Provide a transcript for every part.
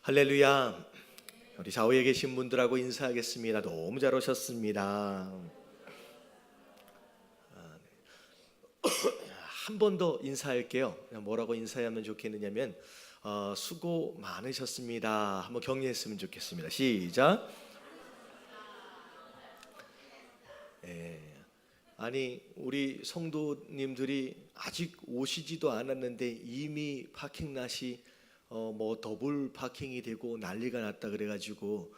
할렐루야. 우리 좌우에 계신 분들하고 인사하겠습니다. 너무 잘 오셨습니다. 한 번 더 인사할게요. 뭐라고 인사하면 좋겠느냐면 수고 많으셨습니다. 한번 격려했으면 좋겠습니다. 시작. 아니 우리 성도님들이 아직 오시지도 않았는데 이미 파킹랏이 뭐 더블 파킹이 되고 난리가 났다 그래가지고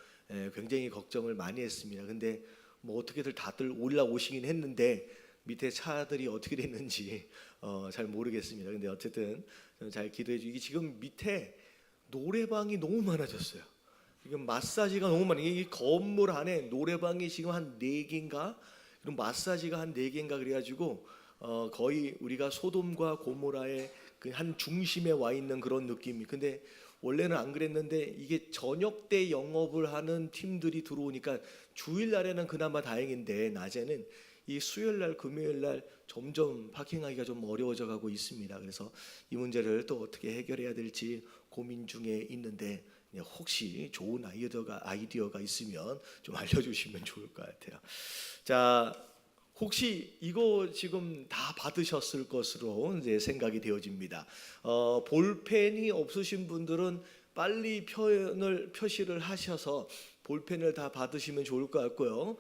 굉장히 걱정을 많이 했습니다. 근데 뭐 어떻게들 다들 올라오시긴 했는데 밑에 차들이 어떻게 됐는지 잘 모르겠습니다. 근데 어쨌든 잘 기도해 주기. 지금 밑에 노래방이 너무 많아졌어요. 지금 마사지가 너무 많아요. 이 건물 안에 노래방이 지금 한 4개인가? 그럼 마사지가 한 4개인가 그래가지고 거의 우리가 소돔과 고모라의 그 한 중심에 와 있는 그런 느낌이. 근데 원래는 안 그랬는데 이게 저녁 때 영업을 하는 팀들이 들어오니까 주일날에는 그나마 다행인데 낮에는 이 수요일날 금요일날 점점 파킹하기가 좀 어려워져 가고 있습니다. 그래서 이 문제를 또 어떻게 해결해야 될지 고민 중에 있는데 혹시 좋은 아이디어가 있으면 좀 알려주시면 좋을 것 같아요. 자, 혹시 이거 지금 다 받으셨을 것으로 이제 생각이 되어집니다. 볼펜이 없으신 분들은 빨리 표시를 하셔서 볼펜을 다 받으시면 좋을 것 같고요.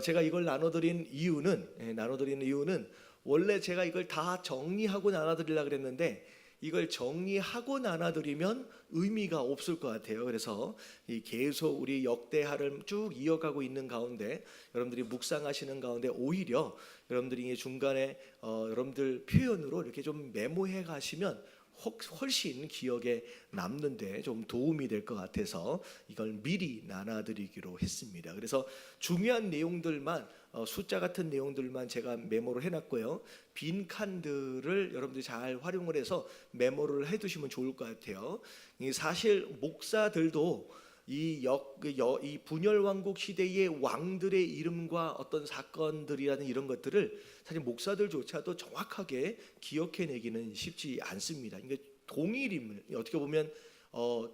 제가 이걸 나눠드리는 이유는 원래 제가 이걸 다 정리하고 나눠드리려고 그랬는데 이걸 정리하고 나눠드리면 의미가 없을 것 같아요. 그래서 계속 우리 역대하를 쭉 이어가고 있는 가운데 여러분들이 묵상하시는 가운데 오히려 여러분들이 중간에 여러분들 표현으로 이렇게 좀 메모해 가시면 훨씬 기억에 남는데 좀 도움이 될 것 같아서 이걸 미리 나눠드리기로 했습니다. 그래서 중요한 내용들만 숫자 같은 내용들만 제가 메모를 해놨고요. 빈 칸들을 여러분들이 잘 활용을 해서 메모를 해두시면 좋을 것 같아요. 사실 목사들도 이 분열왕국 시대의 왕들의 이름과 어떤 사건들이라는 이런 것들을 사실 목사들조차도 정확하게 기억해내기는 쉽지 않습니다. 그러니까 동일인물, 어떻게 보면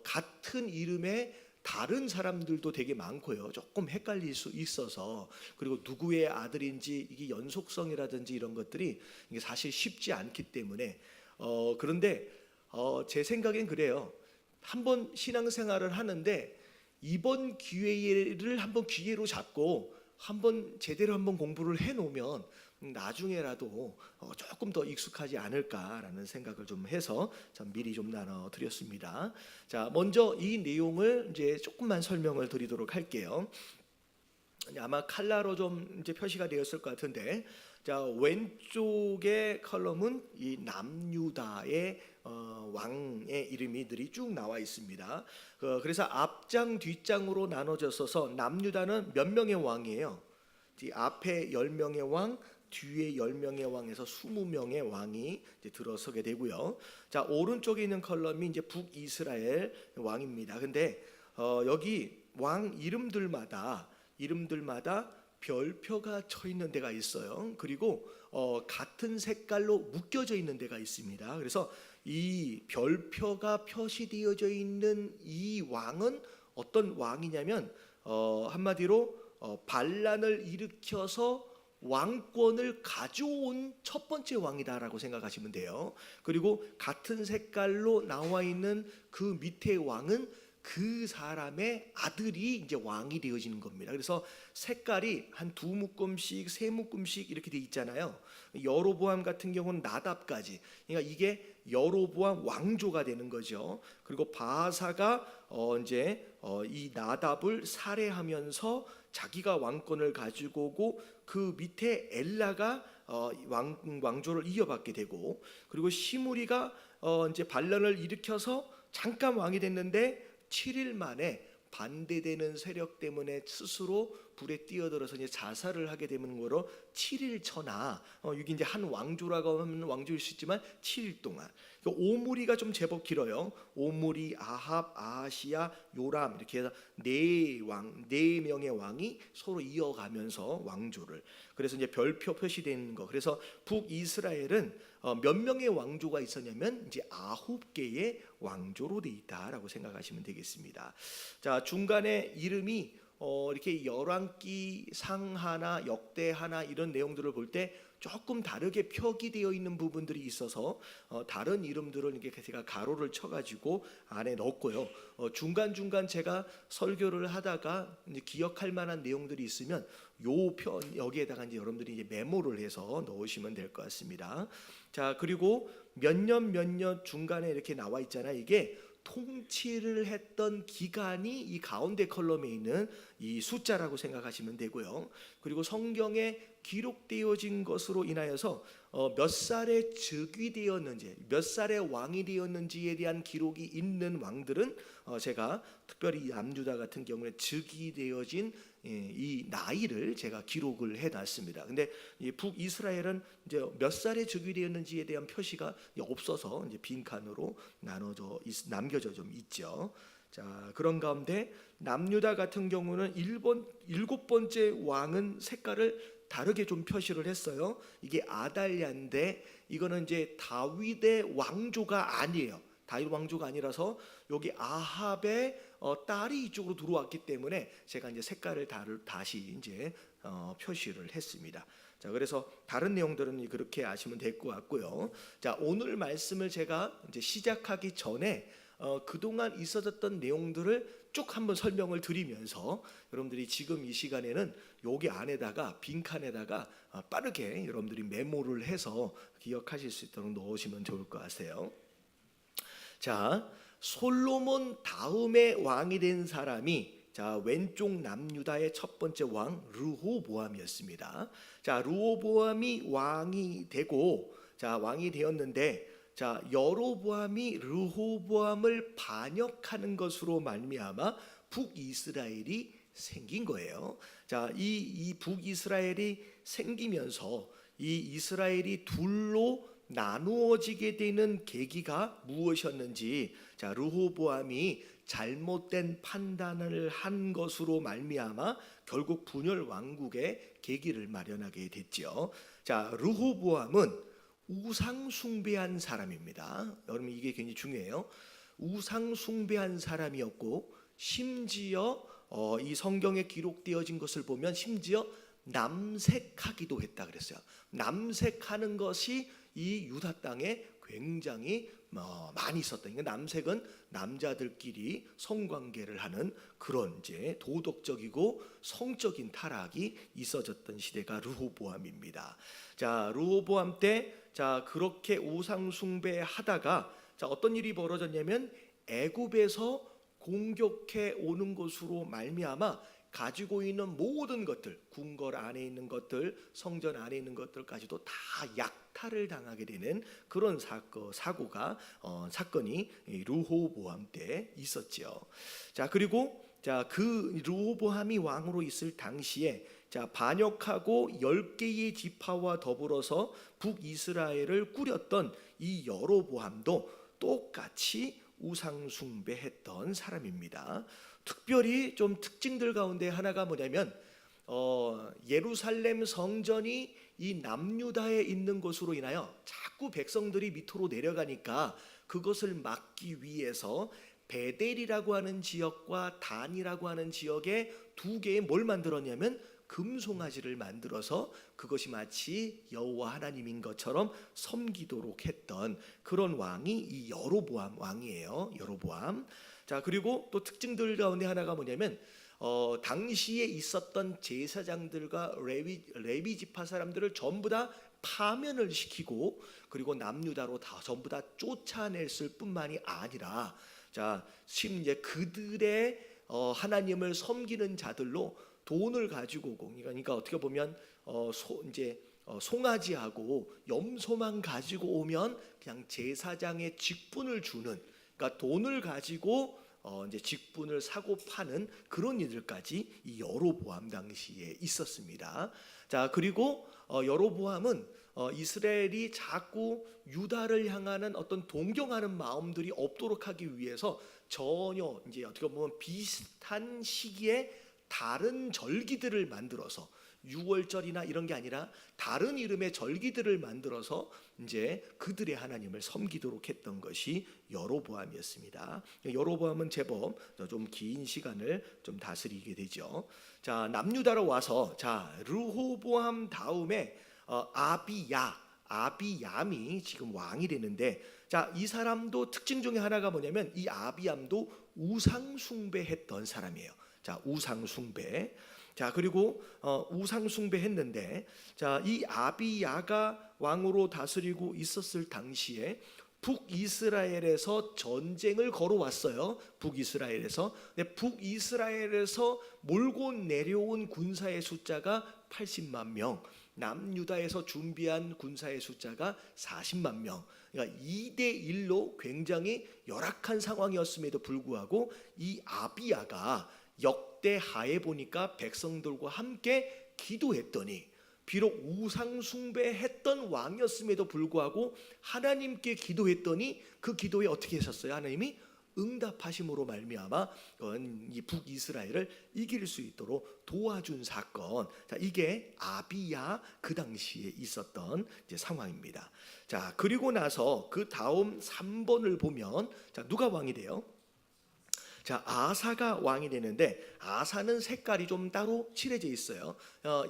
같은 이름의 다른 사람들도 되게 많고요. 조금 헷갈릴 수 있어서, 그리고 누구의 아들인지 이게 연속성이라든지 이런 것들이 이게 사실 쉽지 않기 때문에 그런데 제 생각엔 그래요. 한번 신앙생활을 하는데 이번 기회를 한번 기회로 잡고 한번 제대로 한번 공부를 해놓으면 나중에라도 조금 더 익숙하지 않을까라는 생각을 좀 해서 미리 좀 나눠드렸습니다. 자, 먼저 이 내용을 이제 조금만 설명을 드리도록 할게요. 아마 칼라로 좀 이제 표시가 되었을 것 같은데, 자, 왼쪽의 컬럼은 이 남유다의 왕의 이름이들이 쭉 나와 있습니다. 그래서 앞장 뒷장으로 나눠졌어서 남유다는 몇 명의 왕이에요? 앞에 10명의 왕, 뒤에 10명의 왕에서 20명의 왕이 이제 들어서게 되고요. 자, 오른쪽에 있는 컬럼이 이제 북이스라엘 왕입니다. 근데 여기 왕 이름들마다 별표가 쳐 있는 데가 있어요. 그리고 같은 색깔로 묶여져 있는 데가 있습니다. 그래서 이 별표가 표시되어져 있는 이 왕은 어떤 왕이냐면 한마디로 반란을 일으켜서 왕권을 가져온 첫 번째 왕이다라고 생각하시면 돼요. 그리고 같은 색깔로 나와 있는 그 밑에 왕은 그 사람의 아들이 이제 왕이 되어지는 겁니다. 그래서 색깔이 한 2묶음씩 3묶음씩 이렇게 돼 있잖아요. 여로보암 같은 경우는 나답까지, 그러니까 이게 여로보암 왕조가 되는 거죠. 그리고 바하사가 이제 이 나답을 살해하면서 자기가 왕권을 가지고 오고 그 밑에 엘라가 왕조를 이어받게 되고, 그리고 시므리가 이제 반란을 일으켜서 잠깐 왕이 됐는데 7일 만에 반대되는 세력 때문에 스스로 불에 뛰어들어서 이제 자살을 하게 되는 거로 7일 천하. 이게 이제 한 왕조라고 하면 왕조일 수 있지만 7일 동안. 오므리가 좀 제법 길어요. 오므리, 아합, 아하시야, 요람 이렇게 해서 네 명의 왕이 서로 이어가면서 왕조를. 그래서 이제 별표 표시되는 거. 그래서 북이스라엘은 몇 명의 왕조가 있었냐면 이제 9개의 왕조로 돼 있다라고 생각하시면 되겠습니다. 자, 중간에 이름이 이렇게 열왕기 상하나 역대하나 이런 내용들을 볼 때 조금 다르게 표기되어 있는 부분들이 있어서 다른 이름들을 이렇게 제가 가로를 쳐가지고 안에 넣었고요. 중간중간 제가 설교를 하다가 이제 기억할 만한 내용들이 있으면 여기에다가 이제 여러분들이 이제 메모를 해서 넣으시면 될 것 같습니다. 자, 그리고 몇 년 중간에 이렇게 나와 있잖아요. 이게 통치를 했던 기간이 이 가운데 컬럼에 있는 이 숫자라고 생각하시면 되고요. 그리고 성경에 기록되어진 것으로 인하여서 몇 살에 즉위 되었는지, 몇 살에 왕이 되었는지에 대한 기록이 있는 왕들은 제가 특별히 남유다 같은 경우에 즉위 되어진 이 나이를 제가 기록을 해놨습니다. 근데 이 북이스라엘은 이제 몇 살에 즉위되었는지에 대한 표시가 없어서 이제 빈칸으로 남겨져 좀 있죠. 자, 그런 가운데 남유다 같은 경우는 7번째 왕은 색깔을 다르게 좀 표시를 했어요. 이게 아달랴인데 이거는 이제 다윗의 왕조가 아니에요. 다윗 왕조가 아니라서 여기 아합의 딸이 이쪽으로 들어왔기 때문에 제가 이제 색깔을 다시 이제 표시를 했습니다. 자, 그래서 다른 내용들은 그렇게 아시면 될 것 같고요. 자, 오늘 말씀을 제가 이제 시작하기 전에 그동안 있어졌던 내용들을 쭉 한번 설명을 드리면서 여러분들이 지금 이 시간에는 여기 안에다가 빈칸에다가 빠르게 여러분들이 메모를 해서 기억하실 수 있도록 넣으시면 좋을 것 같아요. 자, 솔로몬 다음에 왕이 된 사람이 자, 왼쪽 남유다의 첫 번째 왕 르호보암이었습니다. 자, 르호보암이 왕이 되고 자, 왕이 되었는데 자, 여로보암이 르호보암을 반역하는 것으로 말미암아 북이스라엘이 생긴 거예요. 자, 이 북이스라엘이 생기면서 이 이스라엘이 둘로 나누어지게 되는 계기가 무엇이었는지, 자, 르호보암이 잘못된 판단을 한 것으로 말미암아 결국 분열 왕국의 계기를 마련하게 됐죠. 자, 르호보암은 우상 숭배한 사람입니다. 여러분 이게 굉장히 중요해요. 우상 숭배한 사람이었고 심지어 이 성경에 기록되어진 것을 보면 심지어 남색하기도 했다 그랬어요. 남색하는 것이 이 유다 땅에 굉장히 많이 있었다. 남색은 남자들끼리 성관계를 하는 그런 이제 도덕적이고 성적인 타락이 있어졌던 시대가 르호보암입니다. 자, 르호보암 때 자, 그렇게 우상 숭배하다가 자, 어떤 일이 벌어졌냐면 애굽에서 공격해 오는 것으로 말미암아 가지고 있는 모든 것들, 궁궐 안에 있는 것들, 성전 안에 있는 것들까지도 다 약탈을 당하게 되는 그런 사건이 르호보암 때 있었죠. 자, 그리고 자, 그 르호보암이 왕으로 있을 당시에 자, 반역하고 10개의 지파와 더불어서 북이스라엘을 꾸렸던 이 여로보암도 똑같이 우상 숭배했던 사람입니다. 특별히 좀 특징들 가운데 하나가 뭐냐면 예루살렘 성전이 이 남유다에 있는 것으로 인하여 자꾸 백성들이 밑으로 내려가니까 그것을 막기 위해서 베델이라고 하는 지역과 단이라고 하는 지역에 두 개의 뭘 만들었냐면 금송아지를 만들어서 그것이 마치 여호와 하나님인 것처럼 섬기도록 했던 그런 왕이 이 여로보암 왕이에요. 여로보암. 자, 그리고 또 특징들 가운데 하나가 뭐냐면 당시에 있었던 제사장들과 레위 지파 사람들을 전부 다 파면을 시키고 그리고 남유다로 다 전부 다 쫓아냈을 뿐만이 아니라 자, 심지어 그들의 하나님을 섬기는 자들로 돈을 가지고 오고, 그러니까 어떻게 보면 송아지하고 염소만 가지고 오면 그냥 제사장의 직분을 주는, 그러니까 돈을 가지고 이제 직분을 사고 파는 그런 일들까지 이 여로보암 당시에 있었습니다. 자, 그리고 여로보암은 이스라엘이 자꾸 유다를 향하는 어떤 동경하는 마음들이 없도록 하기 위해서 전혀 이제 어떻게 보면 비슷한 시기에 다른 절기들을 만들어서 6월절이나 이런 게 아니라 다른 이름의 절기들을 만들어서 이제 그들의 하나님을 섬기도록 했던 것이 여로보암이었습니다. 여로보암은 제법 좀 긴 시간을 좀 다스리게 되죠. 자, 남유다로 와서 자, 르호보암 다음에 아비얌이 지금 왕이 되는데, 자, 이 사람도 특징 중에 하나가 뭐냐면 이 아비얌도 우상 숭배했던 사람이에요. 자, 우상 숭배. 자, 그리고 우상 숭배했는데, 자, 이 아비야가 왕으로 다스리고 있었을 당시에 북이스라엘에서 전쟁을 걸어왔어요. 북이스라엘에서. 근데 북이스라엘에서 몰고 내려온 군사의 숫자가 80만 명, 남유다에서 준비한 군사의 숫자가 40만 명. 그러니까 2대1로 굉장히 열악한 상황이었음에도 불구하고 이 아비야가 역대하에 보니까 백성들과 함께 기도했더니, 비록 우상 숭배했던 왕이었음에도 불구하고 하나님께 기도했더니 그 기도에 어떻게 하셨어요? 하나님이 응답하심으로 말미암아 이 북이스라엘을 이길 수 있도록 도와준 사건. 자, 이게 아비야 그 당시에 있었던 이제 상황입니다. 자, 그리고 나서 그 다음 3번을 보면, 자, 누가 왕이 돼요? 자, 아사가 왕이 되는데, 아사는 색깔이 좀 따로 칠해져 있어요.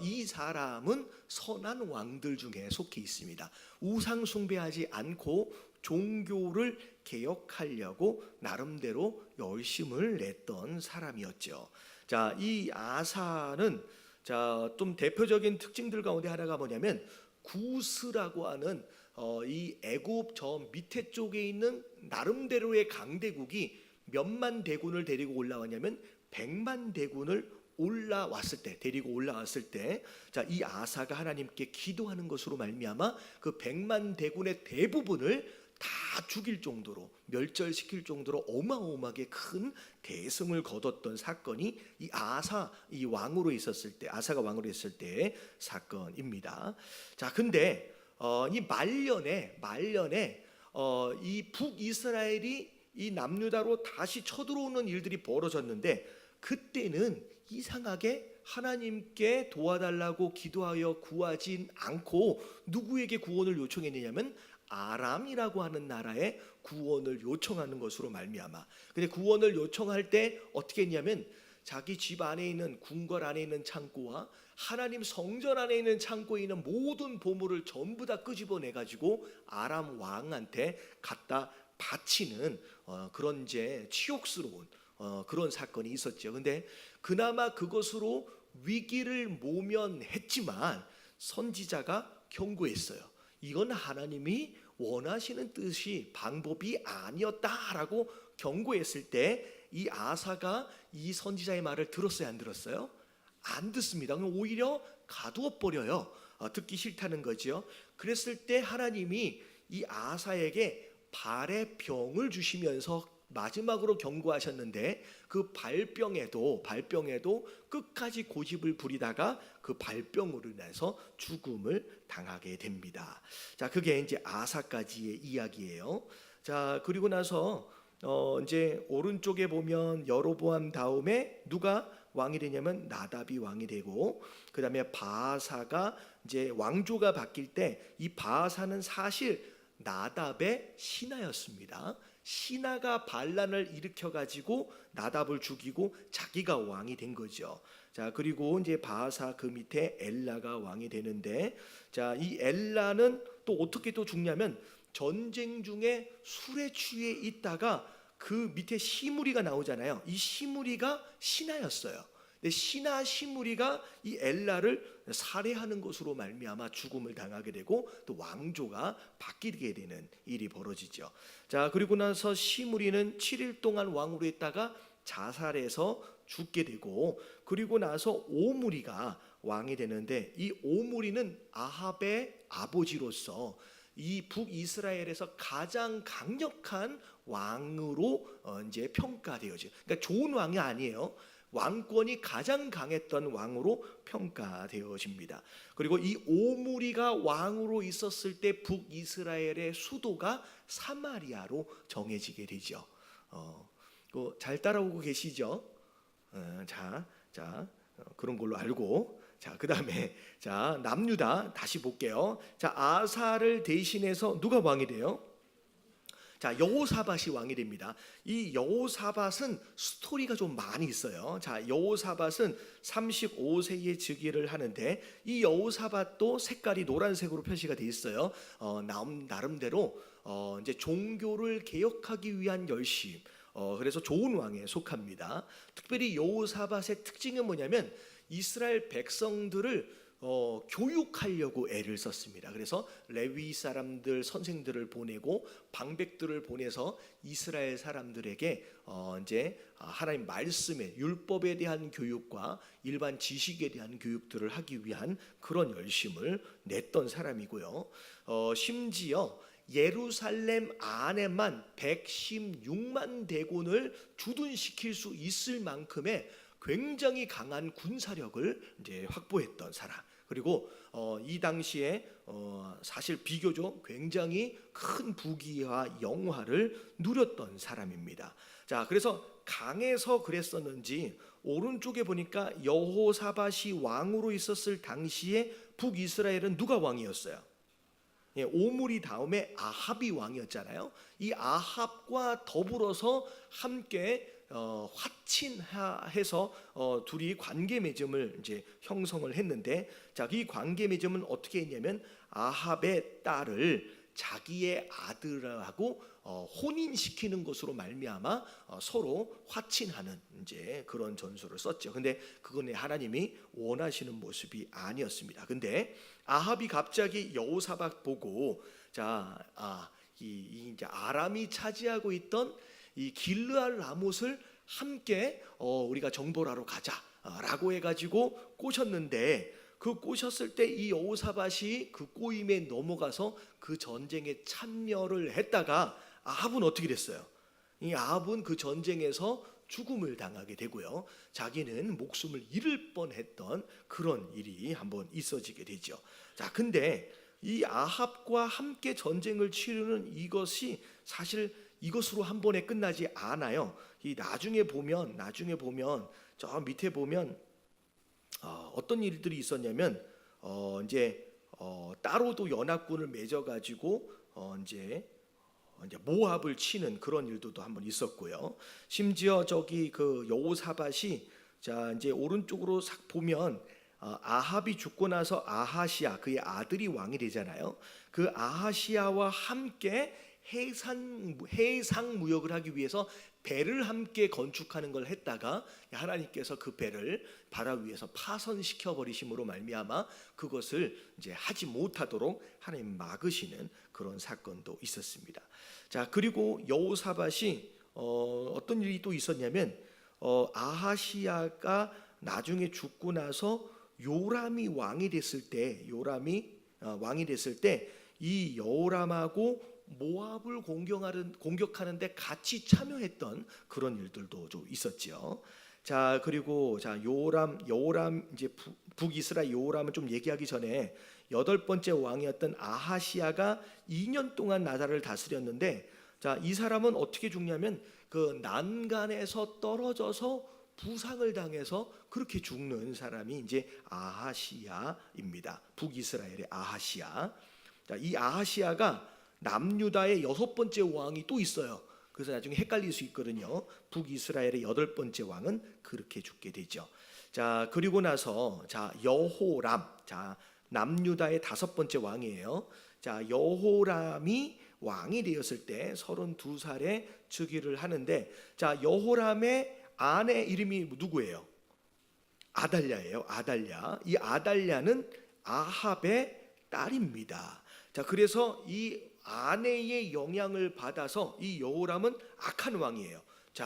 이 사람은 선한 왕들 중에 속해 있습니다. 우상 숭배하지 않고 종교를 개혁하려고 나름대로 열심을 냈던 사람이었죠. 자, 이 아사는 자, 좀 대표적인 특징들 가운데 하나가 뭐냐면 구스라고 하는 이 애굽 저 밑에 쪽에 있는 나름대로의 강대국이 몇만 대군을 데리고 올라왔냐면 100만 대군을 데리고 올라왔을 때, 자, 이 아사가 하나님께 기도하는 것으로 말미암아 그 100만 대군의 대부분을 다 죽일 정도로, 멸절시킬 정도로 어마어마하게 큰 대승을 거뒀던 사건이 이 아사가 왕으로 있을 때 사건입니다. 자, 근데 이 말년에 이 북이스라엘이 이 남유다로 다시 쳐들어오는 일들이 벌어졌는데, 그때는 이상하게 하나님께 도와달라고 기도하여 구하진 않고 누구에게 구원을 요청했느냐면 아람이라고 하는 나라에 구원을 요청하는 것으로 말미암아. 근데 구원을 요청할 때 어떻게 했냐면 자기 집 안에 있는 궁궐 안에 있는 창고와 하나님 성전 안에 있는 창고에 있는 모든 보물을 전부 다 끄집어내 가지고 아람 왕한테 갖다 바치는 그런 이제 치욕스러운 그런 사건이 있었죠. 근데 그나마 그것으로 위기를 모면했지만 선지자가 경고했어요. 이건 하나님이 원하시는 뜻이 방법이 아니었다라고 경고했을 때 이 아사가 이 선지자의 말을 들었어요, 안 들었어요? 안 듣습니다. 그럼 오히려 가두어 버려요. 듣기 싫다는 거죠. 그랬을 때 하나님이 이 아사에게 발의 병을 주시면서 마지막으로 경고하셨는데, 그 발병에도 끝까지 고집을 부리다가 그 발병으로 인해서 죽음을 당하게 됩니다. 자, 그게 이제 아사까지의 이야기예요. 자, 그리고 나서 이제 오른쪽에 보면 여로보암 다음에 누가 왕이 되냐면 나답이 왕이 되고, 그 다음에 바아사가 이제 왕조가 바뀔 때 이 바아사는 사실 나답의 신하였습니다. 신하가 반란을 일으켜 가지고 나답을 죽이고 자기가 왕이 된 거죠. 자, 그리고 이제 바아사 그 밑에 엘라가 왕이 되는데, 자, 이 엘라는 또 어떻게 또 죽냐면 전쟁 중에 술에 취해 있다가 그 밑에 시므리가 나오잖아요. 이 시므리가 신하였어요. 근데 신하 시므리가 이 엘라를 살해하는 것으로 말미암아 죽음을 당하게 되고 또 왕조가 바뀌게 되는 일이 벌어지죠. 자, 그리고 나서 시므리는 7일 동안 왕으로 있다가 자살해서 죽게 되고, 그리고 나서 오므리가 왕이 되는데, 이 오므리는 아합의 아버지로서 이 북이스라엘에서 가장 강력한 왕으로 이제 평가되어져요. 그러니까 좋은 왕이 아니에요. 왕권이 가장 강했던 왕으로 평가되어집니다. 그리고 이 오므리가 왕으로 있었을 때 북이스라엘의 수도가 사마리아로 정해지게 되죠. 잘 따라오고 계시죠? 그런 걸로 알고, 그다음에 남유다 다시 볼게요. 아사를 대신해서 누가 왕이 돼요? 여호사밧이 왕이 됩니다. 이 여호사밧은 스토리가 좀 많이 있어요. 여호사밧은 35세에 즉위를 하는데, 이 여호사밧도 색깔이 노란색으로 표시가 돼 있어요. 나름대로 이제 종교를 개혁하기 위한 열심, 그래서 좋은 왕에 속합니다. 특별히 여호사밧의 특징은 뭐냐면 이스라엘 백성들을 교육하려고 애를 썼습니다. 그래서 레위 사람들, 선생들을 보내고 방백들을 보내서 이스라엘 사람들에게 이제 하나님 말씀의 율법에 대한 교육과 일반 지식에 대한 교육들을 하기 위한 그런 열심을 냈던 사람이고요. 심지어 예루살렘 안에만 116만 대군을 주둔시킬 수 있을 만큼의 굉장히 강한 군사력을 이제 확보했던 사람. 그리고 이 당시에 사실 비교적 굉장히 큰 부귀와 영화를 누렸던 사람입니다. 그래서 강해서 그랬었는지 오른쪽에 보니까 여호사밧이 왕으로 있었을 당시에 북이스라엘은 누가 왕이었어요? 오므리 다음에 아합이 왕이었잖아요. 이 아합과 더불어서 함께 화친해서 둘이 관계 맺음을 이제 형성을 했는데, 이 관계 맺음은 어떻게 했냐면 아합의 딸을 자기의 아들하고 혼인시키는 것으로 말미암아 서로 화친하는 이제 그런 전술을 썼죠. 근데 그건 하나님이 원하시는 모습이 아니었습니다. 근데 아합이 갑자기 여호사밧 보고 이제 아람이 차지하고 있던 이 길르알 라못을 함께 우리가 정벌 하러 가자라고 해가지고 꼬셨는데, 그 꼬셨을 때 이 여호사밧이 그 꼬임에 넘어가서 그 전쟁에 참여를 했다가 아합은 어떻게 됐어요? 이 아합은 그 전쟁에서 죽음을 당하게 되고요, 자기는 목숨을 잃을 뻔했던 그런 일이 한번 있어지게 되죠. 근데 이 아합과 함께 전쟁을 치르는 이것이 사실 이것으로 한 번에 끝나지 않아요. 이 나중에 보면 저 밑에 보면 어떤 일들이 있었냐면 이제 따로도 연합군을 맺어가지고 이제 모압을 치는 그런 일도 한번 있었고요. 심지어 저기 그 여호사밧이 이제 오른쪽으로 싹 보면 아합이 죽고 나서 아하시아, 그의 아들이 왕이 되잖아요. 그 아하시아와 함께 해상 무역을 하기 위해서 배를 함께 건축하는 걸 했다가 하나님께서 그 배를 바다 위에서 파손시켜 버리심으로 말미암아 그것을 이제 하지 못하도록 하나님 막으시는 그런 사건도 있었습니다. 그리고 여호사밧이 어떤 일이 또 있었냐면 아하시아가 나중에 죽고 나서 요람이 왕이 됐을 때 이 요람하고 모압을 공격하는데 같이 참여했던 그런 일들도 좀 있었죠. 그리고 여호람 이제 북이스라엘 여호람은 좀 얘기하기 전에 8번째 왕이었던 아하시아가 2년 동안 나라를 다스렸는데, 이 사람은 어떻게 죽냐면 그 난간에서 떨어져서 부상을 당해서 그렇게 죽는 사람이 이제 아하시아입니다. 북이스라엘의 아하시아. 이 아하시아가 남유다의 6번째 왕이 또 있어요. 그래서 나중에 헷갈릴 수 있거든요. 북이스라엘의 8번째 왕은 그렇게 죽게 되죠. 그리고 나서 여호람, 남유다의 5번째 왕이에요. 여호람이 왕이 되었을 때 32살에 즉위를 하는데, 여호람의 아내 이름이 누구예요? 아달랴예요. 아달랴. 이 아달랴는 아합의 딸입니다. 그래서 이 아내의 영향을 받아서 이 여호람은 악한 왕이에요.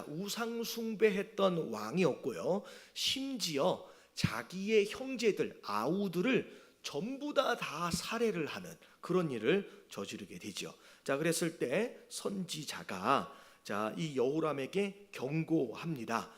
우상 숭배했던 왕이었고요, 심지어 자기의 형제들 아우들을 전부 다 살해를 하는 그런 일을 저지르게 되죠. 자, 그랬을 때 선지자가 이 여호람에게 경고합니다.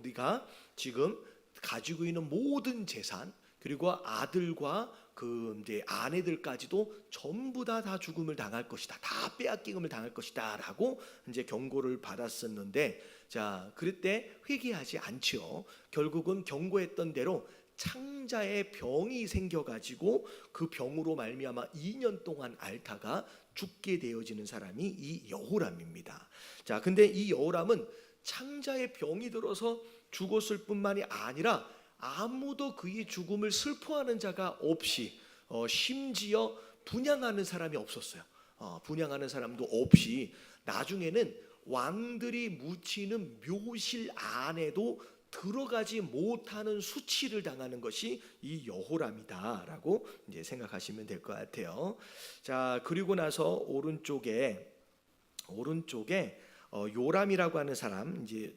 네가 지금 가지고 있는 모든 재산, 그리고 아들과 그 이제 아내들까지도 전부 다 죽음을 당할 것이다. 다 빼앗김을 당할 것이다라고 이제 경고를 받았었는데, 자, 그럴 때 회개하지 않죠. 결국은 경고했던 대로 창자의 병이 생겨가지고 그 병으로 말미암아 2년 동안 앓다가 죽게 되어지는 사람이 이 여호람입니다. 자, 근데 이 여호람은 창자의 병이 들어서 죽었을 뿐만이 아니라 아무도 그의 죽음을 슬퍼하는 자가 없이 심지어 분향하는 사람이 없었어요. 분향하는 사람도 없이 나중에는 왕들이 묻히는 묘실 안에도 들어가지 못하는 수치를 당하는 것이 이 여호람이다라고 이제 생각하시면 될 것 같아요. 자, 그리고 나서 오른쪽에 요람이라고 하는 사람, 이제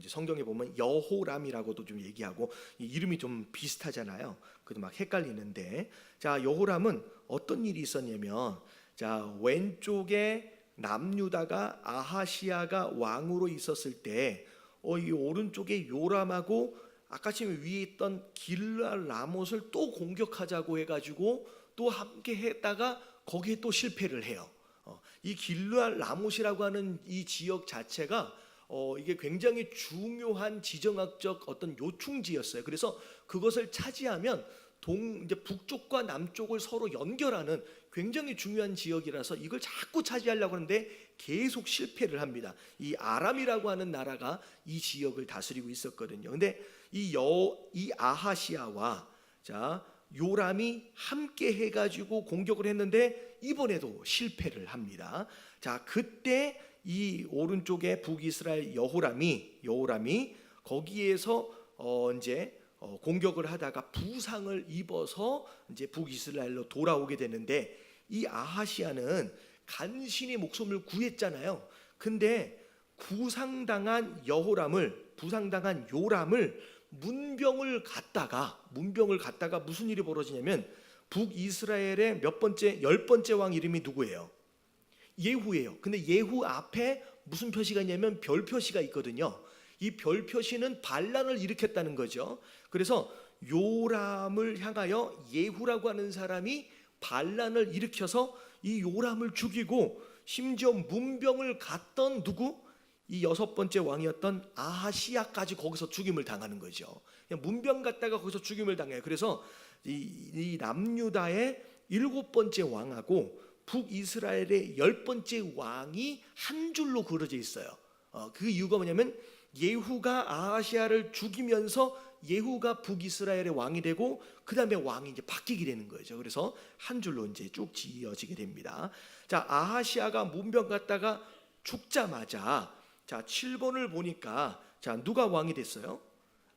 성경에 보면 여호람이라고도 좀 얘기하고 이 이름이 좀 비슷하잖아요. 그래도 막 헷갈리는데, 자, 여호람은 어떤 일이 있었냐면, 자, 왼쪽에 남유다가 아하시야가 왕으로 있었을 때 이 오른쪽에 요람하고 아까 지금 위에 있던 길르앗 라못을 또 공격하자고 해가지고 또 함께 했다가 거기에 또 실패를 해요. 이 길르앗 라못이라고 하는 이 지역 자체가 이게 굉장히 중요한 지정학적 어떤 요충지였어요. 그래서 그것을 차지하면 이제 북쪽과 남쪽을 서로 연결하는 굉장히 중요한 지역이라서 이걸 자꾸 차지하려고 하는데 계속 실패를 합니다. 이 아람이라고 하는 나라가 이 지역을 다스리고 있었거든요. 근데 이 아하시아와 요람이 함께 해가지고 공격을 했는데 이번에도 실패를 합니다. 자, 그때 이 오른쪽에 북이스라엘 여호람이 거기에서 이제 공격을 하다가 부상을 입어서 이제 북이스라엘로 돌아오게 되는데, 이 아하시아는 간신히 목숨을 구했잖아요. 근데 부상당한 요람을 문병을 갔다가 무슨 일이 벌어지냐면, 북이스라엘의 열 번째 왕 이름이 누구예요? 예후예요. 근데 예후 앞에 무슨 표시가 있냐면 별 표시가 있거든요. 이 별 표시는 반란을 일으켰다는 거죠. 그래서 요람을 향하여 예후라고 하는 사람이 반란을 일으켜서 이 요람을 죽이고, 심지어 문병을 갔던 이 여섯 번째 왕이었던 아하시야까지 거기서 죽임을 당하는 거죠. 문병 갔다가 거기서 죽임을 당해요. 그래서 이 남유다의 7번째 왕하고 북이스라엘의 10번째 왕이 한 줄로 그려져 있어요. 그 이유가 뭐냐면 예후가 아하시야를 죽이면서 예후가 북이스라엘의 왕이 되고 그 다음에 왕이 이제 바뀌게 되는 거죠. 그래서 한 줄로 이제 쭉 지어지게 됩니다. 자, 아하시야가 문병 갔다가 죽자마자 7번을 보니까 누가 왕이 됐어요?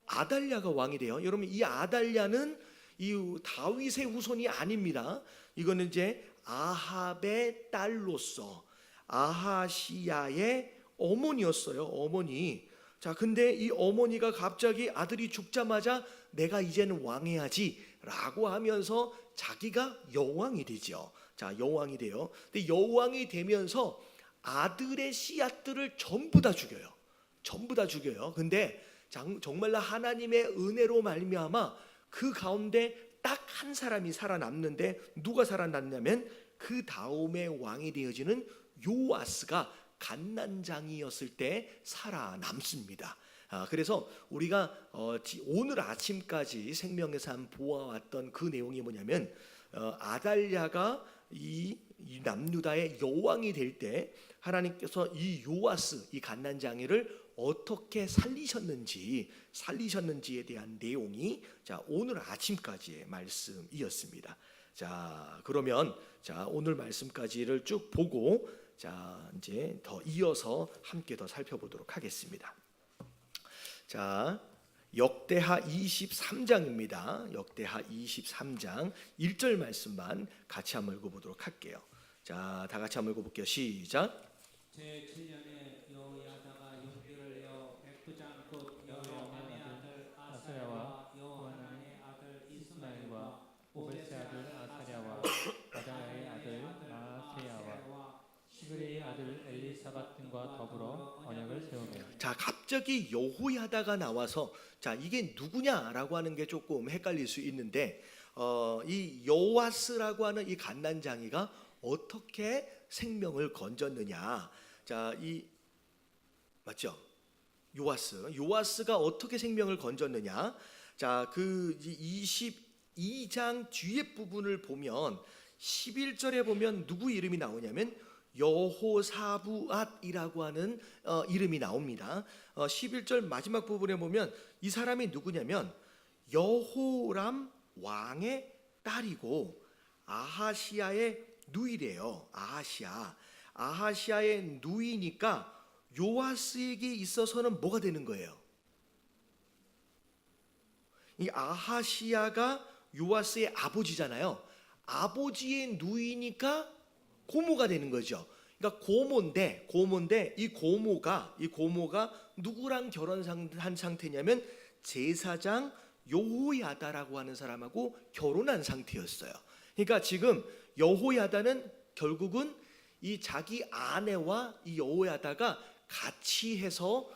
아달랴가 왕이 돼요. 여러분, 이 아달랴는 이 다윗의 후손이 아닙니다. 이거는 이제 아합의 딸로서 아하시야의 어머니였어요. 어머니. 자, 근데 이 어머니가 갑자기 아들이 죽자마자 내가 이제는 왕해야지 라고 하면서 자기가 여왕이 되죠. 자, 여왕이 돼요. 근데 여왕이 되면서 아들의 씨앗들을 전부 다 죽여요. 근데 정말로 하나님의 은혜로 말미암아 그 가운데 딱 한 사람이 살아남는데, 누가 살아났냐면 그 다음에 왕이 되어지는 요아스가 갓난장이었을 때 살아남습니다. 그래서 우리가 오늘 아침까지 생명에서 보아왔던 그 내용이 뭐냐면, 아달랴가 이 남유다의 여왕이 될 때 하나님께서 이 요아스, 이 갓난장이를 어떻게 살리셨는지에 대한 내용이 오늘 아침까지의 말씀이었습니다. 자, 그러면 오늘 말씀까지를 쭉 보고 이제 더 이어서 함께 더 살펴보도록 하겠습니다. 자, 역대하 23장입니다. 역대하 23장 1절 말씀만 같이 한번 읽어보도록 할게요. 자, 다 같이 한번 읽어볼게요. 시작. 제7년에 여호야다가 용기를 내어 백부장 곧 여호야만의 아들 아사야와 여호하난의 아들 이스마엘과 오벳의 아들 아사랴와 엘사밧 등과 더불어 언약을 세우며. 자, 갑자기 여호야다가 나와서 자, 이게 누구냐라고 하는 게 조금 헷갈릴 수 있는데 이 요아스라고 하는 이 갓난장이가 어떻게 생명을 건졌느냐. 자, 이 맞죠? 요아스가 어떻게 생명을 건졌느냐. 자, 그 22장 뒤에 부분을 보면 11절에 보면 누구 이름이 나오냐면 여호사부앗이라고 하는 이름이 나옵니다. 11절 마지막 부분에 보면 이 사람이 누구냐면 여호람 왕의 딸이고 아하시아의 누이래요. 아하시아의 누이니까 요아스에게 있어서는 뭐가 되는 거예요? 이 아하시아가 요아스의 아버지잖아요. 아버지의 누이니까 고모가 되는 거죠. 그러니까 고모인데 이 고모가 누구랑 결혼한 상태냐면 제사장 여호야다라고 하는 사람하고 결혼한 상태였어요. 그러니까 지금 여호야다는 결국은 이 자기 아내와 이 여호야다가 같이 해서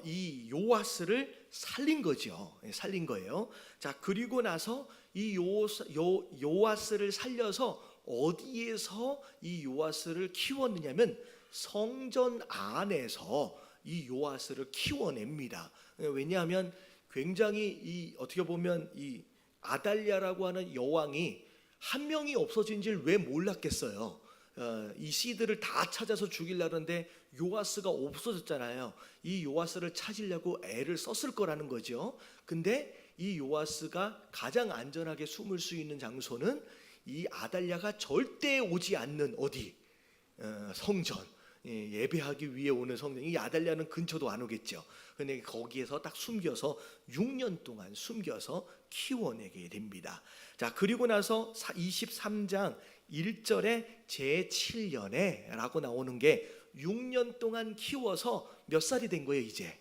이 요아스를 살린 거죠. 살린 거예요. 자, 그리고 나서 이 요아스를 살려서 어디에서 이 요아스를 키웠느냐면 성전 안에서 이 요아스를 키워냅니다. 왜냐하면 굉장히 이 어떻게 보면 이 아달랴라고 하는 여왕이 한 명이 없어진 줄 왜 몰랐겠어요. 이 씨들을 다 찾아서 죽이려는데 요아스가 없어졌잖아요. 이 요아스를 찾으려고 애를 썼을 거라는 거죠. 근데 이 요아스가 가장 안전하게 숨을 수 있는 장소는 이 아달랴가 절대 오지 않는 어디? 성전. 예배하기 위해 오는 성전. 이 아달랴는 근처도 안 오겠죠. 근데 거기에서 딱 숨겨서 6년 동안 숨겨서 키워내게 됩니다. 자, 그리고 나서 23장 1절에 제7년에 라고 나오는 게 6년 동안 키워서 몇 살이 된 거예요 이제?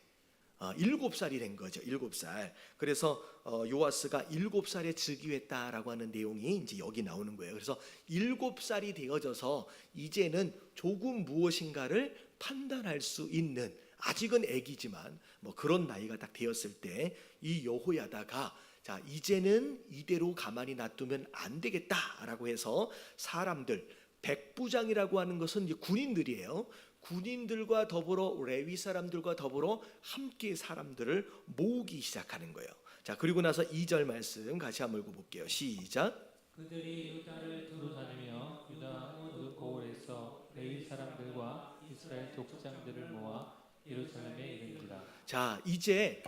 7살이 된 거죠. 7살. 그래서 요아스가 7살에 즉위했다라고 하는 내용이 이제 여기 나오는 거예요. 그래서 7살이 되어져서 이제는 조금 무엇인가를 판단할 수 있는, 아직은 애기지만 뭐 그런 나이가 딱 되었을 때 이 여호야다가 자, 이제는 이대로 가만히 놔두면 안 되겠다라고 해서 사람들, 백부장이라고 하는 것은 이제 군인들이에요. 군인들과 더불어 레위 사람들과 더불어 함께 사람들을 모으기 시작하는 거예요. 자, 그리고 나서 2절 말씀 같이 한번 읽어볼게요. 시작. 그들이 유다를 두루 다니며 유다 모든 고을에서 레위 사람들과 이스라엘 족장들을 모아 예루살렘에 이른지라. 자, 이제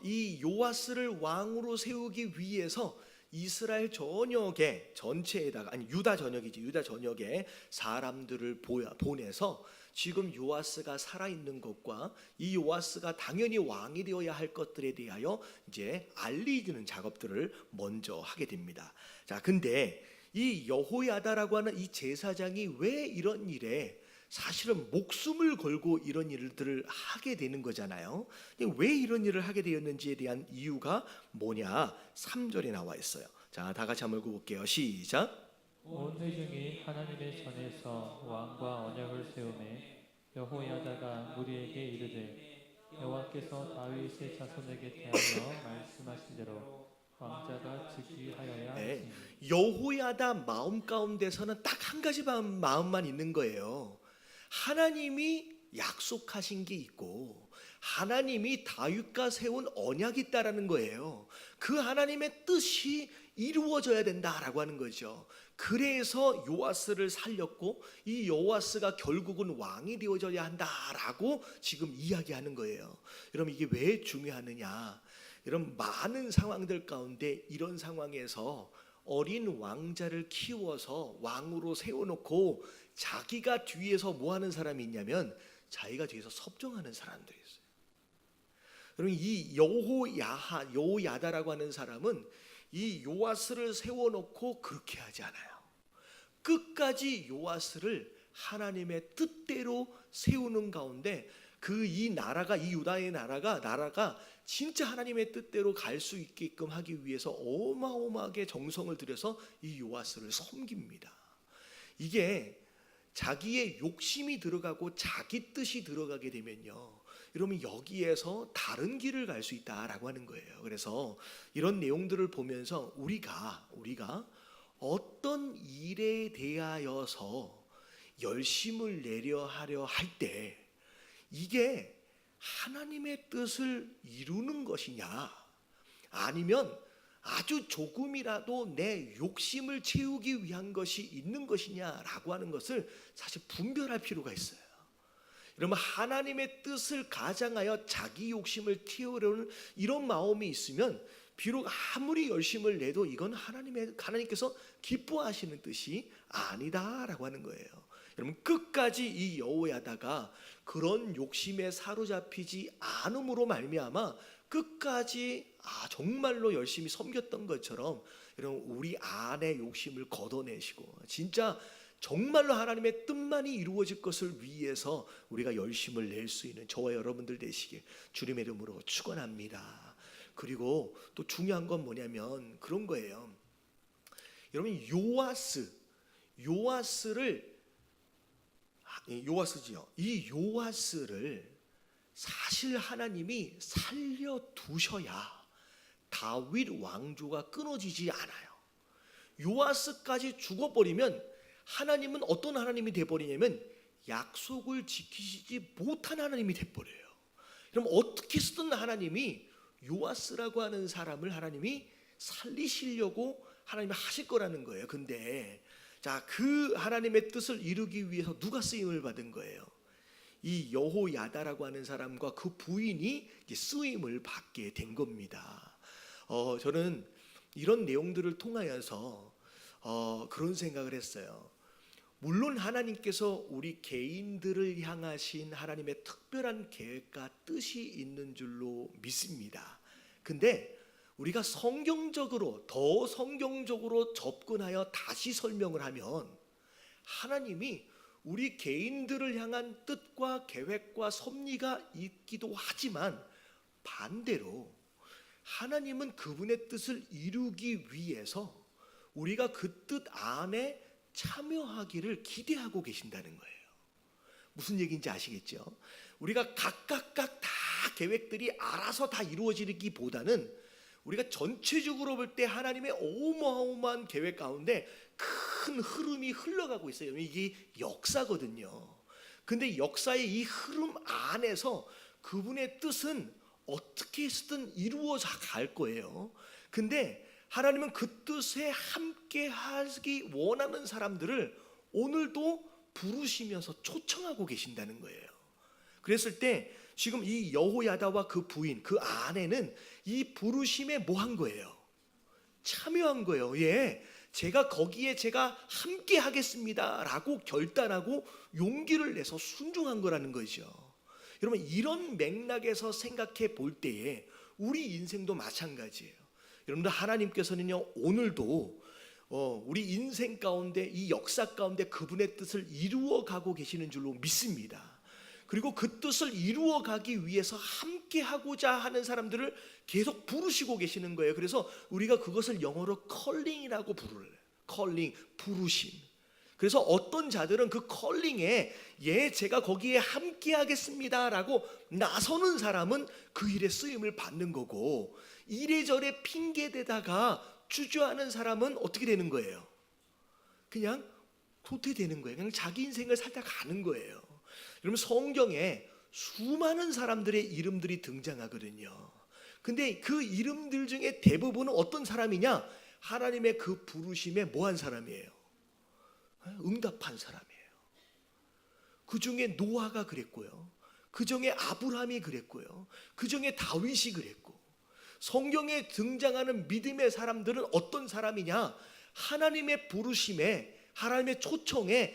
이 요아스를 왕으로 세우기 위해서 이스라엘 전역에 전체에다가 유다 전역이지, 유다 전역에 사람들을 보내서 지금 요아스가 살아있는 것과 이 요아스가 당연히 왕이 되어야 할 것들에 대하여 이제 알리는 작업들을 먼저 하게 됩니다. 자, 근데 이 여호야다라고 하는 이 제사장이 왜 이런 일에 사실은 목숨을 걸고 이런 일들을 하게 되는 거잖아요. 왜 이런 일을 하게 되었는지에 대한 이유가 뭐냐? 3절에 나와 있어요. 자, 다 같이 한번 읽어볼게요. 시작. 온 회중이 하나님의 전에서 왕과 언약을 세우매 여호야다가 무리에게 이르되 여호와께서 다윗의 자손에게 대하여 말씀하신 대로 왕자가 즉위하여야 네, 하시니. 여호야다 마음 가운데서는 딱 한 가지 마음만 있는 거예요. 하나님이 약속하신 게 있고 하나님이 다윗과 세운 언약이 있다라는 거예요. 그 하나님의 뜻이 이루어져야 된다라고 하는 거죠. 그래서 요아스를 살렸고 이 요아스가 결국은 왕이 되어져야 한다라고 지금 이야기하는 거예요. 여러분, 이게 왜 중요하느냐? 여러분, 많은 상황들 가운데 이런 상황에서 어린 왕자를 키워서 왕으로 세워놓고 자기가 뒤에서 뭐 하는 사람이 있냐면 자기가 뒤에서 섭정하는 사람들이 있어요. 여러분, 이 여호야다라고 하는 사람은 이 요아스를 세워놓고 그렇게 하지 않아요. 끝까지 요아스를 하나님의 뜻대로 세우는 가운데 이 나라가, 이 유다의 나라가 진짜 하나님의 뜻대로 갈 수 있게끔 하기 위해서 어마어마하게 정성을 들여서 이 요아스를 섬깁니다. 이게 자기의 욕심이 들어가고 자기 뜻이 들어가게 되면요, 여러분 여기에서 다른 길을 갈 수 있다라고 하는 거예요. 그래서 이런 내용들을 보면서 우리가 어떤 일에 대하여서 열심을 내려 하려 할 때 이게 하나님의 뜻을 이루는 것이냐, 아니면 아주 조금이라도 내 욕심을 채우기 위한 것이 있는 것이냐라고 하는 것을 사실 분별할 필요가 있어요. 여러분, 하나님의 뜻을 가장하여 자기 욕심을 채우려는 이런 마음이 있으면 비록 아무리 열심을 내도 이건 하나님께서 기뻐하시는 뜻이 아니다라고 하는 거예요. 여러분, 끝까지 이 여호야다가 그런 욕심에 사로잡히지 않음으로 말미암아 끝까지 정말로 열심히 섬겼던 것처럼 여러분, 우리 안의 욕심을 걷어내시고 진짜 정말로 하나님의 뜻만이 이루어질 것을 위해서 우리가 열심을 낼 수 있는 저와 여러분들 되시길 주님의 이름으로 축원합니다. 그리고 또 중요한 건 뭐냐면 그런 거예요. 여러분, 이 요아스를 사실 하나님이 살려두셔야 다윗 왕조가 끊어지지 않아요. 요아스까지 죽어버리면 하나님은 어떤 하나님이 돼버리냐면 약속을 지키시지 못한 하나님이 돼버려요. 그럼 어떻게 쓰든 하나님이 요아스라고 하는 사람을 하나님이 살리시려고 하나님이 하실 거라는 거예요. 근데 그 하나님의 뜻을 이루기 위해서 누가 쓰임을 받은 거예요? 이 여호야다라고 하는 사람과 그 부인이 쓰임을 받게 된 겁니다. 저는 이런 내용들을 통하여서 그런 생각을 했어요. 물론 하나님께서 우리 개인들을 향하신 하나님의 특별한 계획과 뜻이 있는 줄로 믿습니다. 근데 우리가 더 성경적으로 접근하여 다시 설명을 하면 하나님이 우리 개인들을 향한 뜻과 계획과 섭리가 있기도 하지만 반대로 하나님은 그분의 뜻을 이루기 위해서 우리가 그 뜻 안에 참여하기를 기대하고 계신다는 거예요. 무슨 얘기인지 아시겠죠? 우리가 각각 다 계획들이 알아서 다 이루어지기보다는 우리가 전체적으로 볼 때 하나님의 어마어마한 계획 가운데 큰 흐름이 흘러가고 있어요. 이게 역사거든요. 근데 역사의 이 흐름 안에서 그분의 뜻은 어떻게 해서든 이루어져 갈 거예요. 근데 하나님은 그 뜻에 함께 하기 원하는 사람들을 오늘도 부르시면서 초청하고 계신다는 거예요. 그랬을 때 지금 이 여호야다와 그 부인, 그 아내는 이 부르심에 뭐 한 거예요? 참여한 거예요. 제가 거기에 함께 하겠습니다 라고 결단하고 용기를 내서 순종한 거라는 거죠. 여러분, 이런 맥락에서 생각해 볼 때에 우리 인생도 마찬가지예요. 여러분들, 하나님께서는요 오늘도 우리 인생 가운데, 이 역사 가운데 그분의 뜻을 이루어 가고 계시는 줄로 믿습니다. 그리고 그 뜻을 이루어 가기 위해서 함께 하고자 하는 사람들을 계속 부르시고 계시는 거예요. 그래서 우리가 그것을 영어로 컬링이라고 부르래요. 컬링, 부르심. 그래서 어떤 자들은 그 컬링에 제가 거기에 함께 하겠습니다 라고 나서는 사람은 그 일에 쓰임을 받는 거고, 이래저래 핑계대다가 주저하는 사람은 어떻게 되는 거예요? 그냥 도태되는 거예요. 그냥 자기 인생을 살다 가는 거예요. 여러분, 성경에 수많은 사람들의 이름들이 등장하거든요. 근데 그 이름들 중에 대부분은 어떤 사람이냐? 하나님의 그 부르심에 뭐한 사람이에요? 응답한 사람이에요. 그 중에 노아가 그랬고요, 그 중에 아브라함이 그랬고요, 그 중에 다윗이 그랬고, 성경에 등장하는 믿음의 사람들은 어떤 사람이냐? 하나님의 부르심에, 하나님의 초청에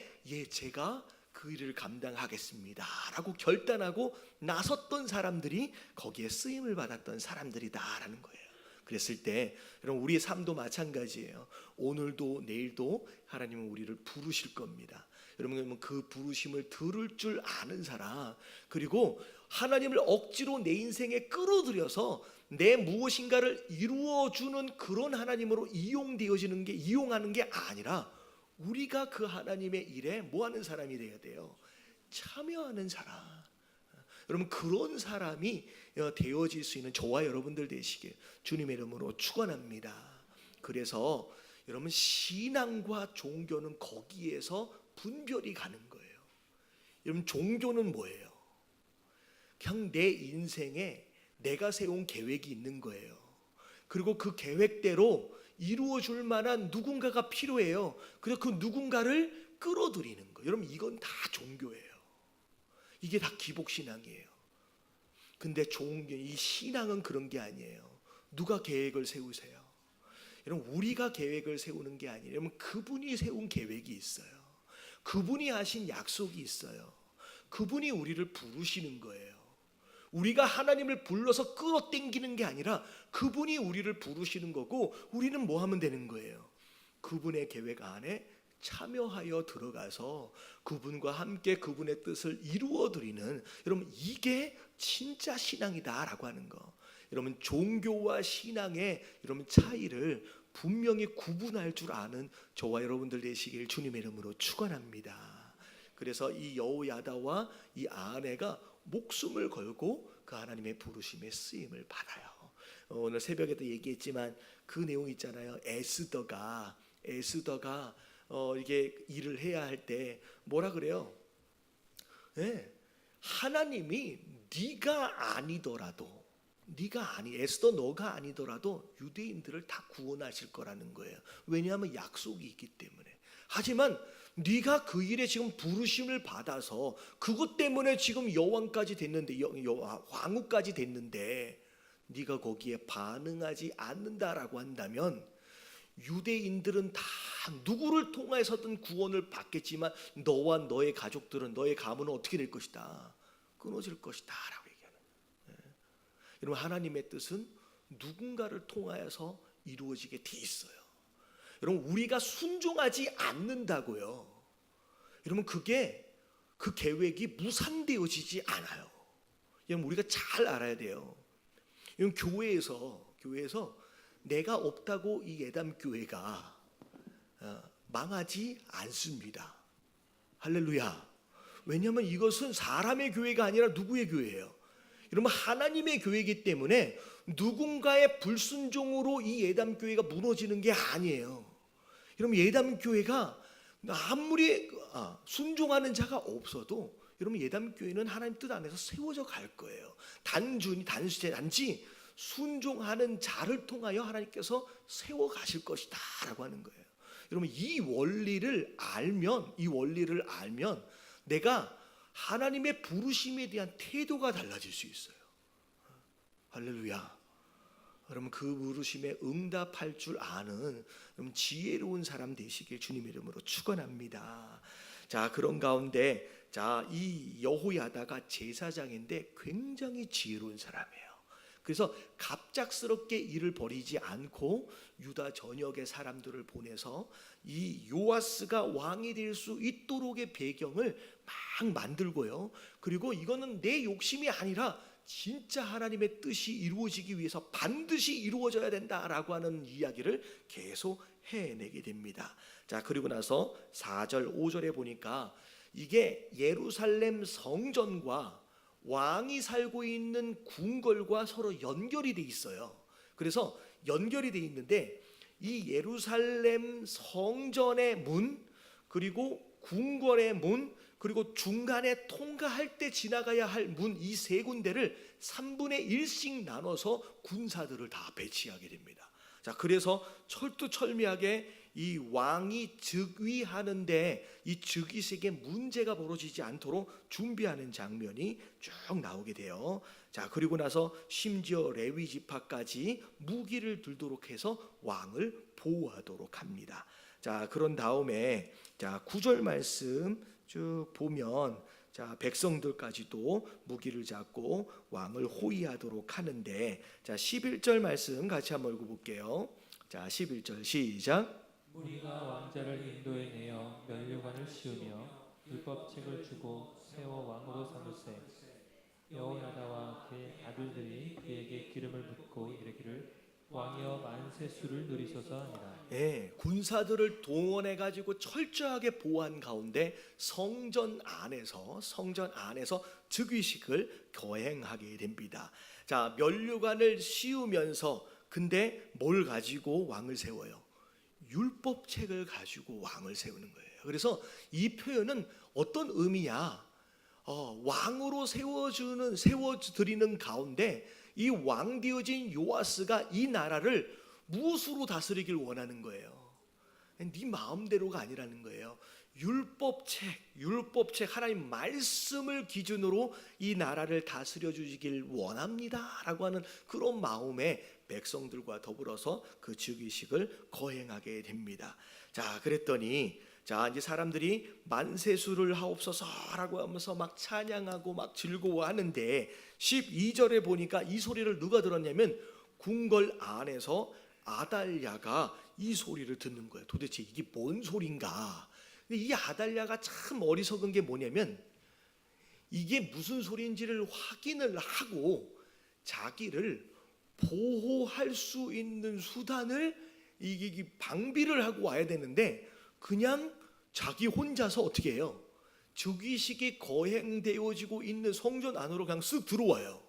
제가 그 일을 감당하겠습니다 라고 결단하고 나섰던 사람들이 거기에 쓰임을 받았던 사람들이다라는 거예요. 그랬을 때 여러분, 우리의 삶도 마찬가지예요. 오늘도 내일도 하나님은 우리를 부르실 겁니다. 여러분, 그 부르심을 들을 줄 아는 사람, 그리고 하나님을 억지로 내 인생에 끌어들여서 내 무엇인가를 이루어주는 그런 하나님으로 이용하는 게 아니라 우리가 그 하나님의 일에 뭐 하는 사람이 되어야 돼요? 참여하는 사람. 여러분 그런 사람이 되어질 수 있는 저와 여러분들 되시길 주님의 이름으로 축원합니다. 그래서 여러분 신앙과 종교는 거기에서 분별이 가는 거예요. 여러분 종교는 뭐예요? 그냥 내 인생에 내가 세운 계획이 있는 거예요. 그리고 그 계획대로 이루어줄 만한 누군가가 필요해요. 그래서 그 누군가를 끌어들이는 거예요. 여러분 이건 다 종교예요. 이게 다 기복신앙이에요. 근데 이 신앙은 그런 게 아니에요. 누가 계획을 세우세요? 여러분 우리가 계획을 세우는 게 아니에요. 여러분 그분이 세운 계획이 있어요. 그분이 하신 약속이 있어요. 그분이 우리를 부르시는 거예요. 우리가 하나님을 불러서 끌어당기는 게 아니라 그분이 우리를 부르시는 거고 우리는 뭐 하면 되는 거예요? 그분의 계획 안에 참여하여 들어가서 그분과 함께 그분의 뜻을 이루어드리는, 여러분 이게 진짜 신앙이다라고 하는 거. 여러분 종교와 신앙의 여러분 차이를 분명히 구분할 줄 아는 저와 여러분들 되시길 주님의 이름으로 축원합니다. 그래서 이 여호야다와 이 아내가 목숨을 걸고 그 하나님의 부르심에 쓰임을 받아요. 오늘 새벽에도 얘기했지만 그 내용 있잖아요. 에스더가 이게 일을 해야 할 때 뭐라 그래요? 네, 하나님이 에스더 너가 아니더라도 유대인들을 다 구원하실 거라는 거예요. 왜냐하면 약속이 있기 때문에. 하지만 네가 그 일에 지금 부르심을 받아서 그것 때문에 지금 여왕까지 됐는데 왕후까지 됐는데 네가 거기에 반응하지 않는다라고 한다면 유대인들은 다 누구를 통해서든 구원을 받겠지만 너와 너의 가족들은, 너의 가문은 어떻게 될 것이다? 끊어질 것이다 라고 얘기하는 거예요. 여러분 하나님의 뜻은 누군가를 통하여서 이루어지게 돼 있어요. 여러분 우리가 순종하지 않는다고요, 여러분 그게 그 계획이 무산되어지지 않아요. 여러분 우리가 잘 알아야 돼요. 여러분 교회에서 내가 없다고 이 예담교회가 망하지 않습니다. 할렐루야. 왜냐하면 이것은 사람의 교회가 아니라 누구의 교회예요? 여러분 하나님의 교회이기 때문에 누군가의 불순종으로 이 예담교회가 무너지는 게 아니에요. 여러분 예담교회가 아무리 순종하는 자가 없어도 여러분 예담교회는 하나님 뜻 안에서 세워져 갈 거예요. 단지 순종하는 자를 통하여 하나님께서 세워 가실 것이다 라고 하는 거예요. 여러분 이 원리를 알면 내가 하나님의 부르심에 대한 태도가 달라질 수 있어요. 할렐루야. 여러분 그 부르심에 응답할 줄 아는 여러분 지혜로운 사람 되시길 주님의 이름으로 축원합니다. 자, 그런 가운데 이 여호야다가 제사장인데 굉장히 지혜로운 사람이에요. 그래서 갑작스럽게 일을 벌이지 않고 유다 전역의 사람들을 보내서 이 요아스가 왕이 될 수 있도록의 배경을 막 만들고요. 그리고 이거는 내 욕심이 아니라 진짜 하나님의 뜻이 이루어지기 위해서 반드시 이루어져야 된다라고 하는 이야기를 계속 해내게 됩니다. 자, 그리고 나서 4절 5절에 보니까 이게 예루살렘 성전과 왕이 살고 있는 궁궐과 서로 연결이 돼 있어요. 그래서 연결이 돼 있는데 이 예루살렘 성전의 문, 그리고 궁궐의 문, 그리고 중간에 통과할 때 지나가야 할 문, 이 세 군데를 3분의 1씩 나눠서 군사들을 다 배치하게 됩니다. 자, 그래서 철두철미하게 이 왕이 즉위하는데 이 즉위식에 문제가 벌어지지 않도록 준비하는 장면이 쭉 나오게 돼요. 자, 그리고 나서 심지어 레위 지파까지 무기를 들도록 해서 왕을 보호하도록 합니다. 자, 그런 다음에 9절 말씀 쭉 보면 백성들까지도 무기를 잡고 왕을 호위하도록 하는데 11절 말씀 같이 한번 읽어볼게요. 11절 시작. 무리가 왕자를 인도해 내어 면류관을 씌우며 율법책을 주고 세워 왕으로 삼으세. 여호야다와 그의 아들들이 그에게 기름을 붓고 이르기를 왕이여 만세 수를 누리소서 하니라. 예, 군사들을 동원해 가지고 철저하게 보호한 가운데 성전 안에서 즉위식을 거행하게 됩니다. 자, 면류관을 씌우면서 근데 뭘 가지고 왕을 세워요? 율법책을 가지고 왕을 세우는 거예요. 그래서 이 표현은 어떤 의미야? 왕으로 세워드리는 가운데 이 왕 되어진 요아스가 이 나라를 무엇으로 다스리길 원하는 거예요? 네 마음대로가 아니라는 거예요. 율법책 하나님 말씀을 기준으로 이 나라를 다스려 주시길 원합니다라고 하는 그런 마음에 백성들과 더불어서 그 즉위식을 거행하게 됩니다. 자, 그랬더니 자, 이제 사람들이 만세수를 하옵소서라고 하면서 막 찬양하고 막 즐거워하는데 12절에 보니까 이 소리를 누가 들었냐면 궁궐 안에서 아달랴가 이 소리를 듣는 거예요. 도대체 이게 뭔 소린가? 근데 이 아달랴가 참 어리석은 게 뭐냐면 이게 무슨 소리인지를 확인을 하고 자기를 보호할 수 있는 수단을 이게 방비를 하고 와야 되는데 그냥 자기 혼자서 어떻게 해요? 즉위식이 거행되어지고 있는 성전 안으로 그냥 쓱 들어와요.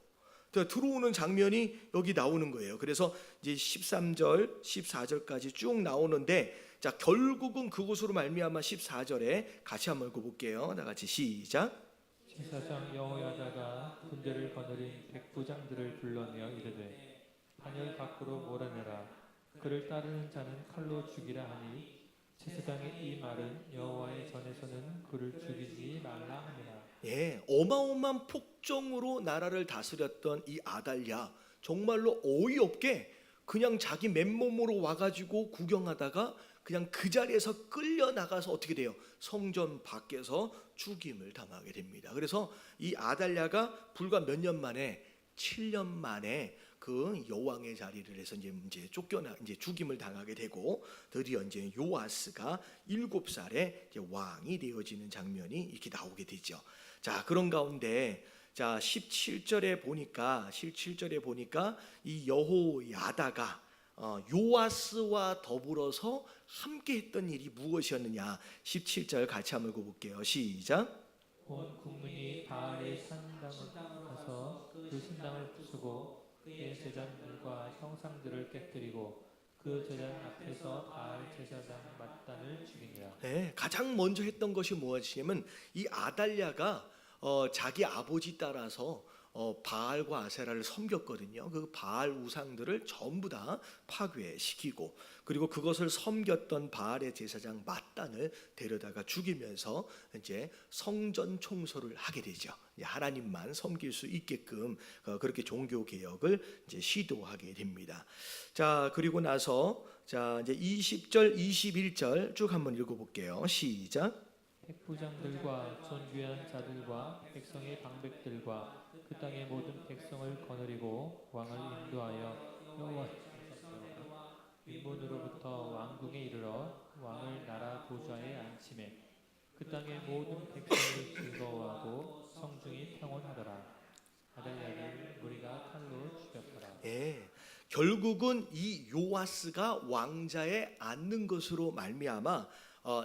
들어오는 장면이 여기 나오는 거예요. 그래서 이제 13절, 14절까지 쭉 나오는데 자, 결국은 그곳으로 말미암아 14절에 같이 한번 읽어볼게요. 다 같이 시작. 제사장 여호야다가 군대를 거느린 백부장들을 불러내어 이르되 반열 밖으로 몰아내라. 그를 따르는 자는 칼로 죽이라 하니 제사장의 이 말은 여호와의 전에서는 그를 죽이지 말라 하니라. 예, 어마어마한 폭정으로 나라를 다스렸던 이 아달랴 정말로 어이없게 그냥 자기 맨몸으로 와가지고 구경하다가 그냥 그 자리에서 끌려 나가서 어떻게 돼요? 성전 밖에서 죽임을 당하게 됩니다. 그래서 이 아달랴가 불과 몇 년 만에 7년 만에 그 여왕의 자리를 해서 이제 쫓겨나 이제 죽임을 당하게 되고 드디어 이제 요아스가 7살에 이제 왕이 되어지는 장면이 이렇게 나오게 되죠. 자, 그런 가운데 자 17절에 보니까 이 여호야다가 요아스와 더불어서 함께 했던 일이 무엇이었느냐? 17절 같이 한번 읽어볼게요. 시작. 온 국민이 바알의 산당을 가서 그 신당을 부수고 그의 제자들과 형상들을 깨뜨리고 그 제단 앞에서 바알 제사장 mat단을 죽이니라. 네, 가장 먼저 했던 것이 무엇이냐면 이 아달랴가 자기 아버지 따라서 바알과 아세라를 섬겼거든요. 그 바알 우상들을 전부 다 파괴시키고 그리고 그것을 섬겼던 바알의 제사장 mat단을 데려다가 죽이면서 이제 성전 청소를 하게 되죠. 하나님만 섬길 수 있게끔 그렇게 종교 개혁을 이제 시도하게 됩니다. 자, 그리고 나서 자 이제 20절, 21절 쭉 한번 읽어볼게요. 시작. 백부장들과 존귀한 자들과 백성의 방백들과 그 땅의 모든 백성을 거느리고 왕을 인도하여 여호와께서 윗문으로부터 왕궁에 이르러 왕을 나라 보좌에 앉히매 그 땅의 모든 백성이 즐거워하고 성중이 평온하더라. 아달랴를 무리가 칼로 죽였더라. 예, 결국은 이 요아스가 왕자에 앉는 것으로 말미암아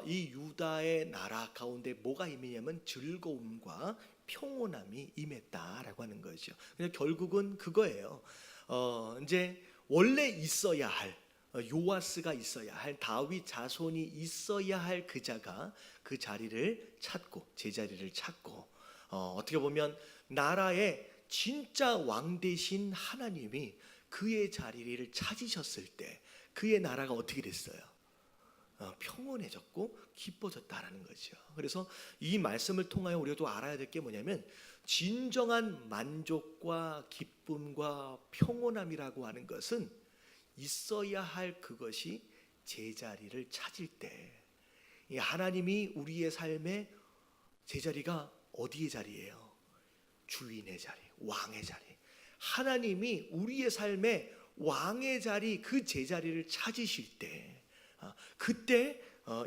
이 유다의 나라 가운데 뭐가 임했냐면 즐거움과 평온함이 임했다라고 하는 거죠. 그래서 결국은 그거예요. 이제 원래 있어야 할 요아스가 있어야 할 다윗 자손이 있어야 할 그자가 그 자리를 찾고 제자리를 찾고 어떻게 보면 나라의 진짜 왕 되신 하나님이 그의 자리를 찾으셨을 때 그의 나라가 어떻게 됐어요? 평온해졌고 기뻐졌다라는 거죠. 그래서 이 말씀을 통하여 우리가 알아야 될 게 뭐냐면 진정한 만족과 기쁨과 평온함이라고 하는 것은 있어야 할 그것이 제자리를 찾을 때 하나님이 우리의 삶의 제자리가 어디의 자리예요? 주인의 자리, 왕의 자리. 하나님이 우리의 삶의 왕의 자리, 그 제자리를 찾으실 때 그때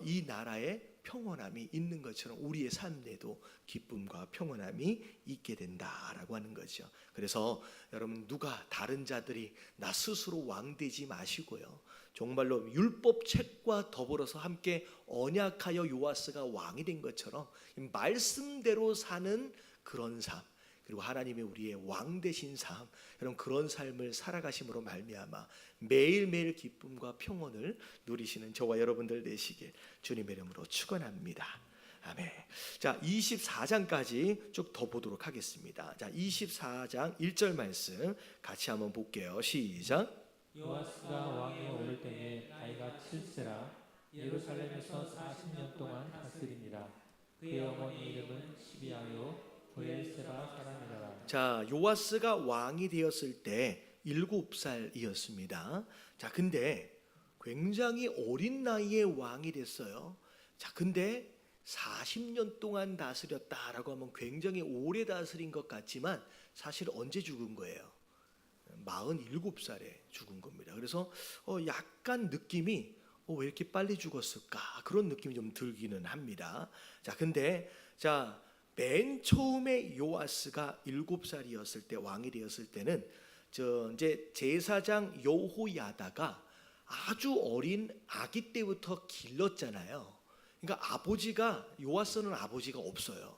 이 나라의 평온함이 있는 것처럼 우리의 삶에도 기쁨과 평온함이 있게 된다라고 하는 거죠. 그래서 여러분, 누가 다른 자들이 나 스스로 왕되지 마시고요, 정말로 율법 책과 더불어서 함께 언약하여 요아스가 왕이 된 것처럼 말씀대로 사는 그런 삶, 그리고 하나님의 우리의 왕 되신 삶, 여러분 그런 삶을 살아가심으로 말미암아 매일매일 기쁨과 평온을 누리시는 저와 여러분들 되시길 주님의 이름으로 축원합니다. 아멘. 자, 24장까지 쭉 더 보도록 하겠습니다. 자, 24장 1절 말씀 같이 한번 볼게요. 시작. 요아스가 왕에 오를 때에 나이가 7세라 예루살렘에서 40년 동안 다스리니라. 그의 어머니 이름은 시비아요 브엘세바 사람이라. 자, 요아스가 왕이 되었을 때 7살이었습니다. 자, 근데 굉장히 어린 나이에 왕이 됐어요. 자, 근데 40년 동안 다스렸다라고 하면 굉장히 오래 다스린 것 같지만 사실 언제 죽은 거예요? 47살에 죽은 겁니다. 그래서 약간 느낌이 왜 이렇게 빨리 죽었을까? 그런 느낌이 좀 들기는 합니다. 자, 근데 자, 맨 처음에 요아스가 7살이었을 때 왕이 되었을 때는 이제 제사장 여호야다가 아주 어린 아기 때부터 길렀잖아요. 그러니까 아버지가, 요아스는 아버지가 없어요.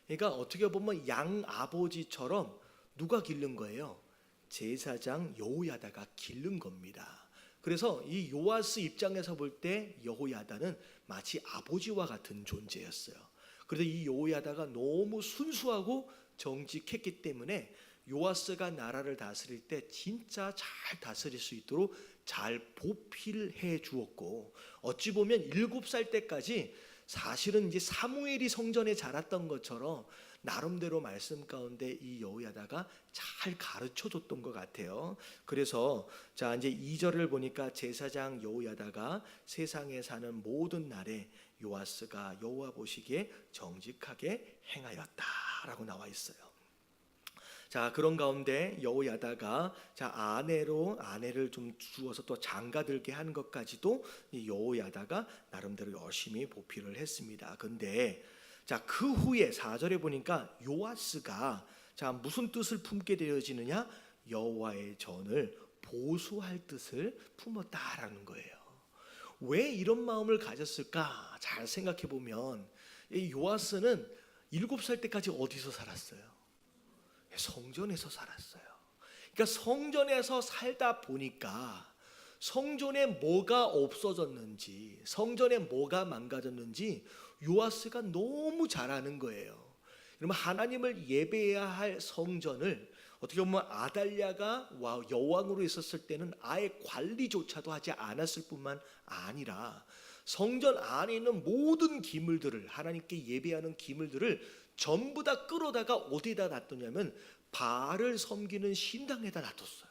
그러니까 어떻게 보면 양 아버지처럼 누가 기른 거예요? 제사장 여호야다가 기른 겁니다. 그래서 이 요아스 입장에서 볼 때 여호야다는 마치 아버지와 같은 존재였어요. 그래서 이 여호야다가 너무 순수하고 정직했기 때문에 요아스가 나라를 다스릴 때 진짜 잘 다스릴 수 있도록 잘 보필을 해 주었고, 어찌 보면 7살 때까지 사실은 이제 사무엘이 성전에 자랐던 것처럼 나름대로 말씀 가운데 이 여호야다가 잘 가르쳐 줬던 것 같아요. 그래서 자, 이제 2절을 보니까 제사장 여호야다가 세상에 사는 모든 날에 요아스가 여호와 보시기에 정직하게 행하였다라고 나와 있어요. 자, 그런 가운데 여호야다가 자, 아내를 좀 주어서 또 장가들게 하는 것까지도 이 여호야다가 나름대로 열심히 보필을 했습니다. 근데 자, 그 후에 4절에 보니까 요아스가 자, 무슨 뜻을 품게 되어지느냐? 여호와의 전을 보수할 뜻을 품었다라는 거예요. 왜 이런 마음을 가졌을까? 잘 생각해 보면 이 요아스는 7살 때까지 어디서 살았어요? 성전에서 살았어요. 그러니까 성전에서 살다 보니까 성전에 뭐가 없어졌는지, 성전에 뭐가 망가졌는지 요아스가 너무 잘 아는 거예요. 그러면 하나님을 예배해야 할 성전을 어떻게 보면 아달랴가 여왕으로 있었을 때는 아예 관리조차도 하지 않았을 뿐만 아니라 성전 안에 있는 모든 기물들을, 하나님께 예배하는 기물들을 전부 다 끌어다가 어디다 놨더냐면 바알을 섬기는 신당에다 놔뒀어요.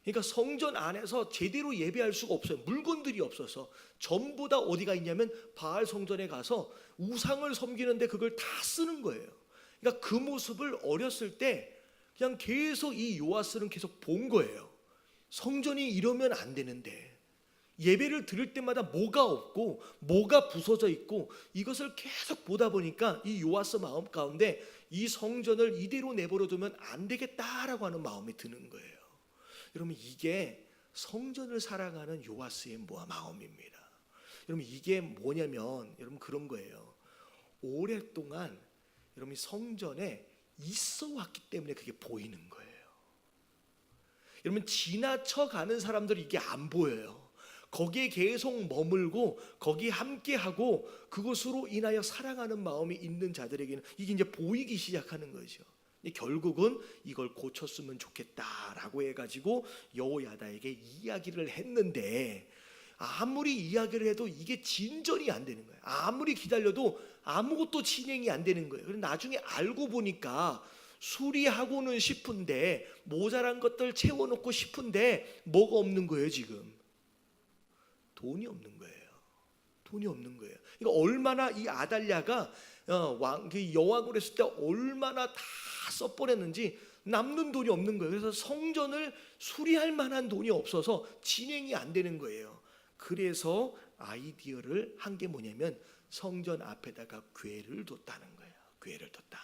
그러니까 성전 안에서 제대로 예배할 수가 없어요. 물건들이 없어서 전부 다 어디가 있냐면 바알 성전에 가서 우상을 섬기는데 그걸 다 쓰는 거예요. 그러니까 그 모습을 어렸을 때 그냥 계속 이 요아스는 계속 본 거예요. 성전이 이러면 안 되는데, 예배를 드릴 때마다 뭐가 없고 뭐가 부서져 있고 이것을 계속 보다 보니까 이 요아스 마음 가운데 이 성전을 이대로 내버려두면 안 되겠다라고 하는 마음이 드는 거예요. 여러분, 이게 성전을 사랑하는 요아스의 마음입니다. 여러분, 이게 뭐냐면 여러분 그런 거예요. 오랫동안 여러분이 성전에 있어 왔기 때문에 그게 보이는 거예요. 여러분, 지나쳐가는 사람들이 이게 안 보여요. 거기에 계속 머물고 거기에 함께하고 그것으로 인하여 사랑하는 마음이 있는 자들에게는 이게 이제 보이기 시작하는 거죠. 결국은 이걸 고쳤으면 좋겠다라고 해가지고 여호야다에게 이야기를 했는데 아무리 이야기를 해도 이게 진전이 안 되는 거예요. 아무리 기다려도 아무것도 진행이 안 되는 거예요. 그래서 나중에 알고 보니까 수리하고는 싶은데 모자란 것들 채워놓고 싶은데 뭐가 없는 거예요. 지금 돈이 없는 거예요. 돈이 없는 거예요. 그러니까 얼마나 이 아달랴가 여왕으로 했을 때 얼마나 다 써버렸는지 남는 돈이 없는 거예요. 그래서 성전을 수리할 만한 돈이 없어서 진행이 안 되는 거예요. 그래서 아이디어를 한 게 뭐냐면 성전 앞에다가 궤를 뒀다는 거예요. 궤를 뒀다.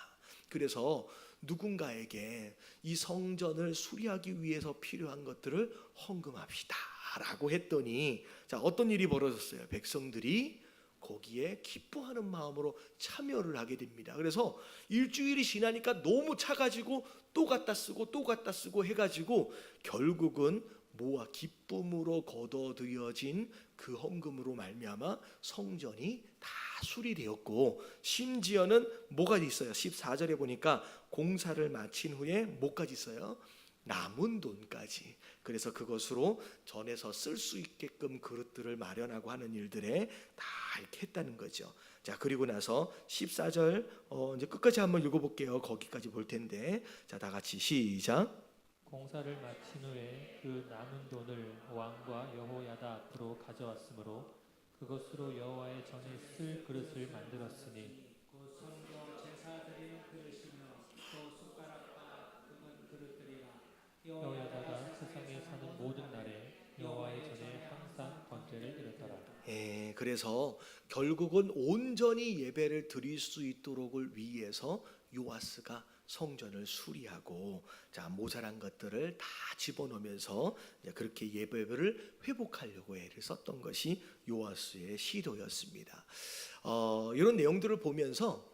그래서 누군가에게 이 성전을 수리하기 위해서 필요한 것들을 헌금합시다 라고 했더니 자, 어떤 일이 벌어졌어요? 백성들이 거기에 기뻐하는 마음으로 참여를 하게 됩니다. 그래서 일주일이 지나니까 너무 차가지고 또 갖다 쓰고 또 갖다 쓰고 해가지고 결국은 모아 기쁨으로 거둬들여진 그 헌금으로 말미암아 성전이 다 수리되었고, 심지어는 뭐가 있어요? 14절에 보니까 공사를 마친 후에 뭐까지 있어요? 남은 돈까지. 그래서 그것으로 전에서 쓸 수 있게끔 그릇들을 마련하고 하는 일들에 다 이렇게 했다는 거죠. 자, 그리고 나서 14절 이제 끝까지 한번 읽어볼게요. 거기까지 볼 텐데, 자, 다 같이 시작. 공사를 마친 후에 그 남은 돈을 왕과 여호야다 앞으로 가져왔으므로 그것으로 여호와의 전에 쓸 그릇을 만들었으니 그 성도 제사 드리는 그릇이며 또 숟가락과 굽는 그릇들이라. 여호야다가 세상에 사는 모든 날에 여호와의 전에 항상 번제를 드렸더라. 그래서 결국은 온전히 예배를 드릴 수 있도록을 위해서 요아스가 성전을 수리하고, 자, 모자란 것들을 다 집어넣으면서 그렇게 예배를 회복하려고 애를 썼던 것이 요아스의 시도였습니다. 이런 내용들을 보면서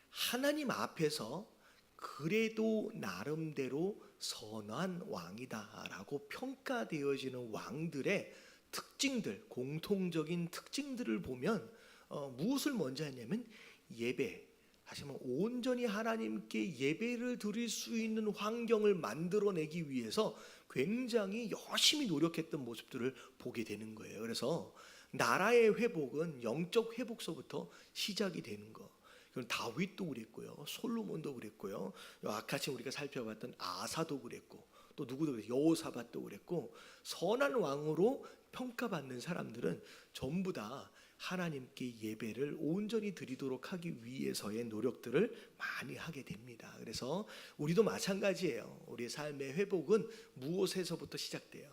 하나님 앞에서 그래도 나름대로 선한 왕이다라고 평가되어지는 왕들의 특징들, 공통적인 특징들을 보면 무엇을 먼저 했냐면 예배, 다시 말하면 온전히 하나님께 예배를 드릴 수 있는 환경을 만들어내기 위해서 굉장히 열심히 노력했던 모습들을 보게 되는 거예요. 그래서 나라의 회복은 영적 회복서부터 시작이 되는 거. 그럼 다윗도 그랬고요, 솔로몬도 그랬고요, 아까 지금 우리가 살펴봤던 아사도 그랬고, 또 누구도 그랬어요. 여호사밧도 그랬고, 선한 왕으로 평가받는 사람들은 전부 다 하나님께 예배를 온전히 드리도록 하기 위해서의 노력들을 많이 하게 됩니다. 그래서 우리도 마찬가지예요. 우리의 삶의 회복은 무엇에서부터 시작돼요?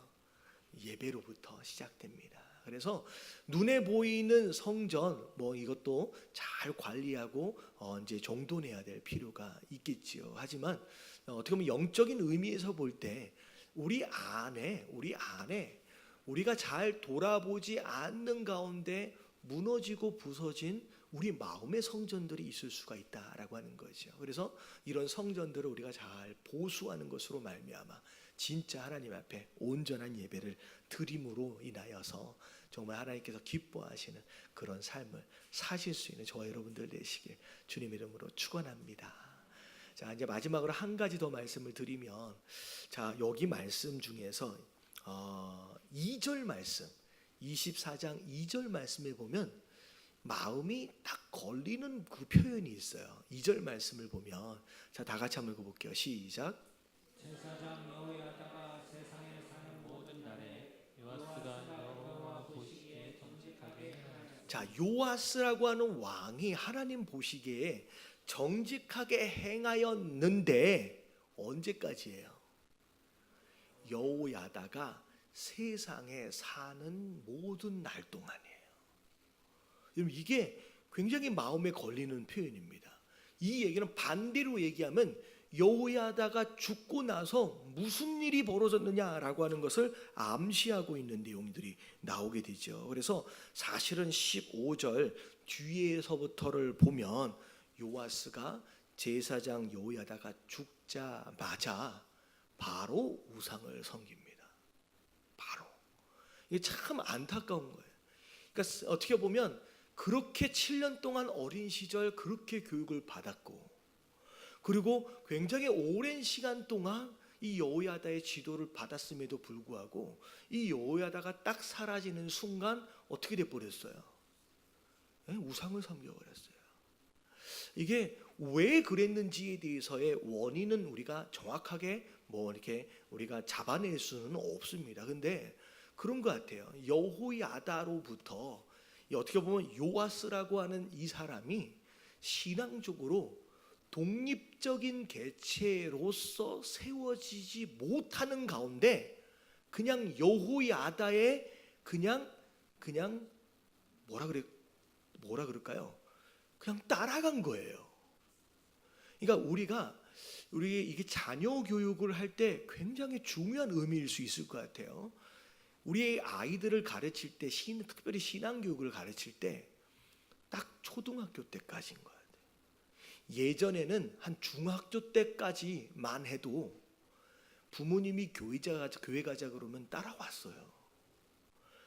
예배로부터 시작됩니다. 그래서 눈에 보이는 성전 이것도 잘 관리하고 이제 정돈해야 될 필요가 있겠지요. 하지만 어떻게 보면 영적인 의미에서 볼 때 우리 안에 우리가 잘 돌아보지 않는 가운데 무너지고 부서진 우리 마음의 성전들이 있을 수가 있다라고 하는 거죠. 그래서 이런 성전들을 우리가 잘 보수하는 것으로 말미암아 진짜 하나님 앞에 온전한 예배를 드림으로 인하여서 정말 하나님께서 기뻐하시는 그런 삶을 사실 수 있는 저와 여러분들 되시길 주님 이름으로 축원합니다. 자, 이제 마지막으로 한 가지 더 말씀을 드리면, 자, 여기 말씀 중에서 2절 말씀, 24장 2절 말씀에 보면 마음이 딱 걸리는 그 표현이 있어요. 2절 말씀을 보면, 자, 다 같이 한번 읽어볼게요. 시작. 제사장 여호야다가 세상에 사는 모든 날에 요아스가 여호와 보시기에 정직하게 행하였으니 자, 요아스라고 하는 왕이 하나님 보시기에 정직하게 행하였는데 언제까지예요? 여호야다가 세상에 사는 모든 날 동안이에요. 여러분, 이게 굉장히 마음에 걸리는 표현입니다. 이 얘기는 반대로 얘기하면 여호야다가 죽고 나서 무슨 일이 벌어졌느냐라고 하는 것을 암시하고 있는 내용들이 나오게 되죠. 그래서 사실은 15절 뒤에서부터를 보면 요아스가 제사장 여호야다가 죽자마자 바로 우상을 섬깁니다. 바로. 이게 참 안타까운 거예요. 그러니까 어떻게 보면 그렇게 7년 동안 어린 시절 그렇게 교육을 받았고, 그리고 굉장히 오랜 시간 동안 이 여호야다의 지도를 받았음에도 불구하고 이 여호야다가 딱 사라지는 순간 어떻게 돼 버렸어요? 우상을 섬겨버렸어요. 이게 왜 그랬는지에 대해서의 원인은 우리가 정확하게 이렇게 우리가 잡아낼 수는 없습니다. 근데 그런 것 같아요. 여호야다로부터 어떻게 보면 요아스라고 하는 이 사람이 신앙적으로 독립적인 개체로서 세워지지 못하는 가운데 그냥 여호야다의 그냥 뭐라 그럴까요? 그냥 따라간 거예요. 그러니까 우리 이게 자녀 교육을 할 때 굉장히 중요한 의미일 수 있을 것 같아요. 우리 아이들을 가르칠 때 특별히 신앙 교육을 가르칠 때 딱 초등학교 때까지인 것 같아요. 예전에는 한 중학교 때까지만 해도 부모님이 교회 가자 그러면 따라왔어요.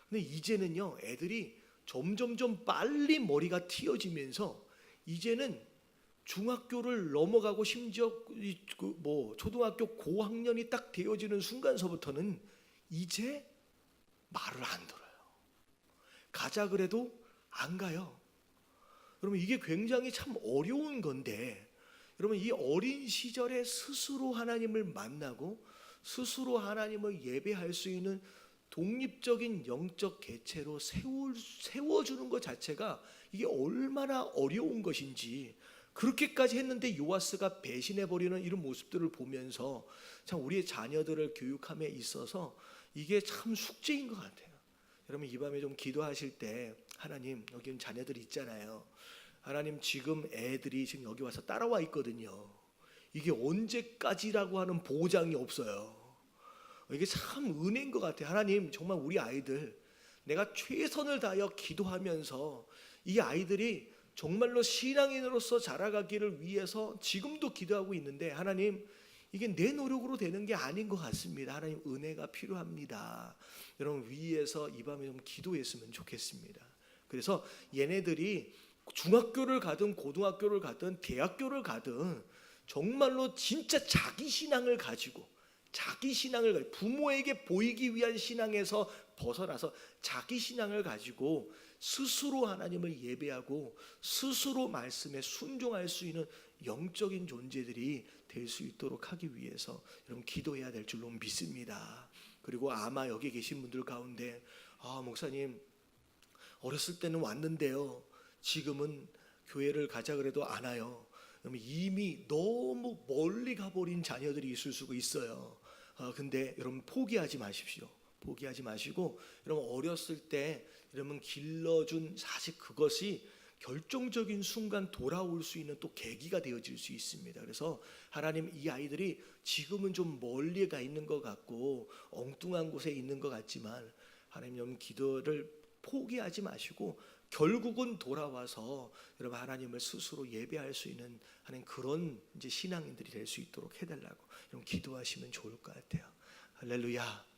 근데 이제는요, 애들이 점점점 빨리 머리가 튀어지면서 이제는 중학교를 넘어가고 심지어 초등학교 고학년이 딱 되어지는 순간서부터는 이제 말을 안 들어요. 가자 그래도 안 가요. 여러분, 이게 굉장히 참 어려운 건데, 여러분, 이 어린 시절에 스스로 하나님을 만나고 스스로 하나님을 예배할 수 있는 독립적인 영적 개체로 세워주는 것 자체가 이게 얼마나 어려운 것인지, 그렇게까지 했는데 요아스가 배신해버리는 이런 모습들을 보면서 참 우리의 자녀들을 교육함에 있어서 이게 참 숙제인 것 같아요. 여러분, 이 밤에 좀 기도하실 때, 하나님, 여기 자녀들 있잖아요. 하나님, 지금 애들이 지금 여기 와서 따라와 있거든요. 이게 언제까지라고 하는 보장이 없어요. 이게 참 은혜인 것 같아요. 하나님, 정말 우리 아이들 내가 최선을 다하여 기도하면서 이 아이들이 정말로 신앙인으로서 자라가기를 위해서 지금도 기도하고 있는데, 하나님, 이게 내 노력으로 되는 게 아닌 것 같습니다. 하나님, 은혜가 필요합니다. 여러분, 위에서 이 밤에 좀 기도했으면 좋겠습니다. 그래서 얘네들이 중학교를 가든 고등학교를 가든 대학교를 가든 정말로 진짜 자기 신앙을 가지고, 부모에게 보이기 위한 신앙에서 벗어나서 자기 신앙을 가지고 스스로 하나님을 예배하고 스스로 말씀에 순종할 수 있는 영적인 존재들이 될 수 있도록 하기 위해서 여러분 기도해야 될 줄로 믿습니다. 그리고 아마 여기 계신 분들 가운데, 목사님, 어렸을 때는 왔는데요, 지금은 교회를 가자 그래도 안 와요. 이미 너무 멀리 가버린 자녀들이 있을 수가 있어요. 근데 여러분, 포기하지 마십시오. 포기하지 마시고, 여러분, 어렸을 때 여러분 길러준 사실 그것이 결정적인 순간 돌아올 수 있는 또 계기가 되어질 수 있습니다. 그래서 하나님, 이 아이들이 지금은 좀 멀리 가 있는 것 같고 엉뚱한 곳에 있는 것 같지만, 하나님, 여러분 기도를 포기하지 마시고 결국은 돌아와서 여러분 하나님을 스스로 예배할 수 있는 하는 그런 이제 신앙인들이 될 수 있도록 해달라고 여러분 기도하시면 좋을 것 같아요. 할렐루야.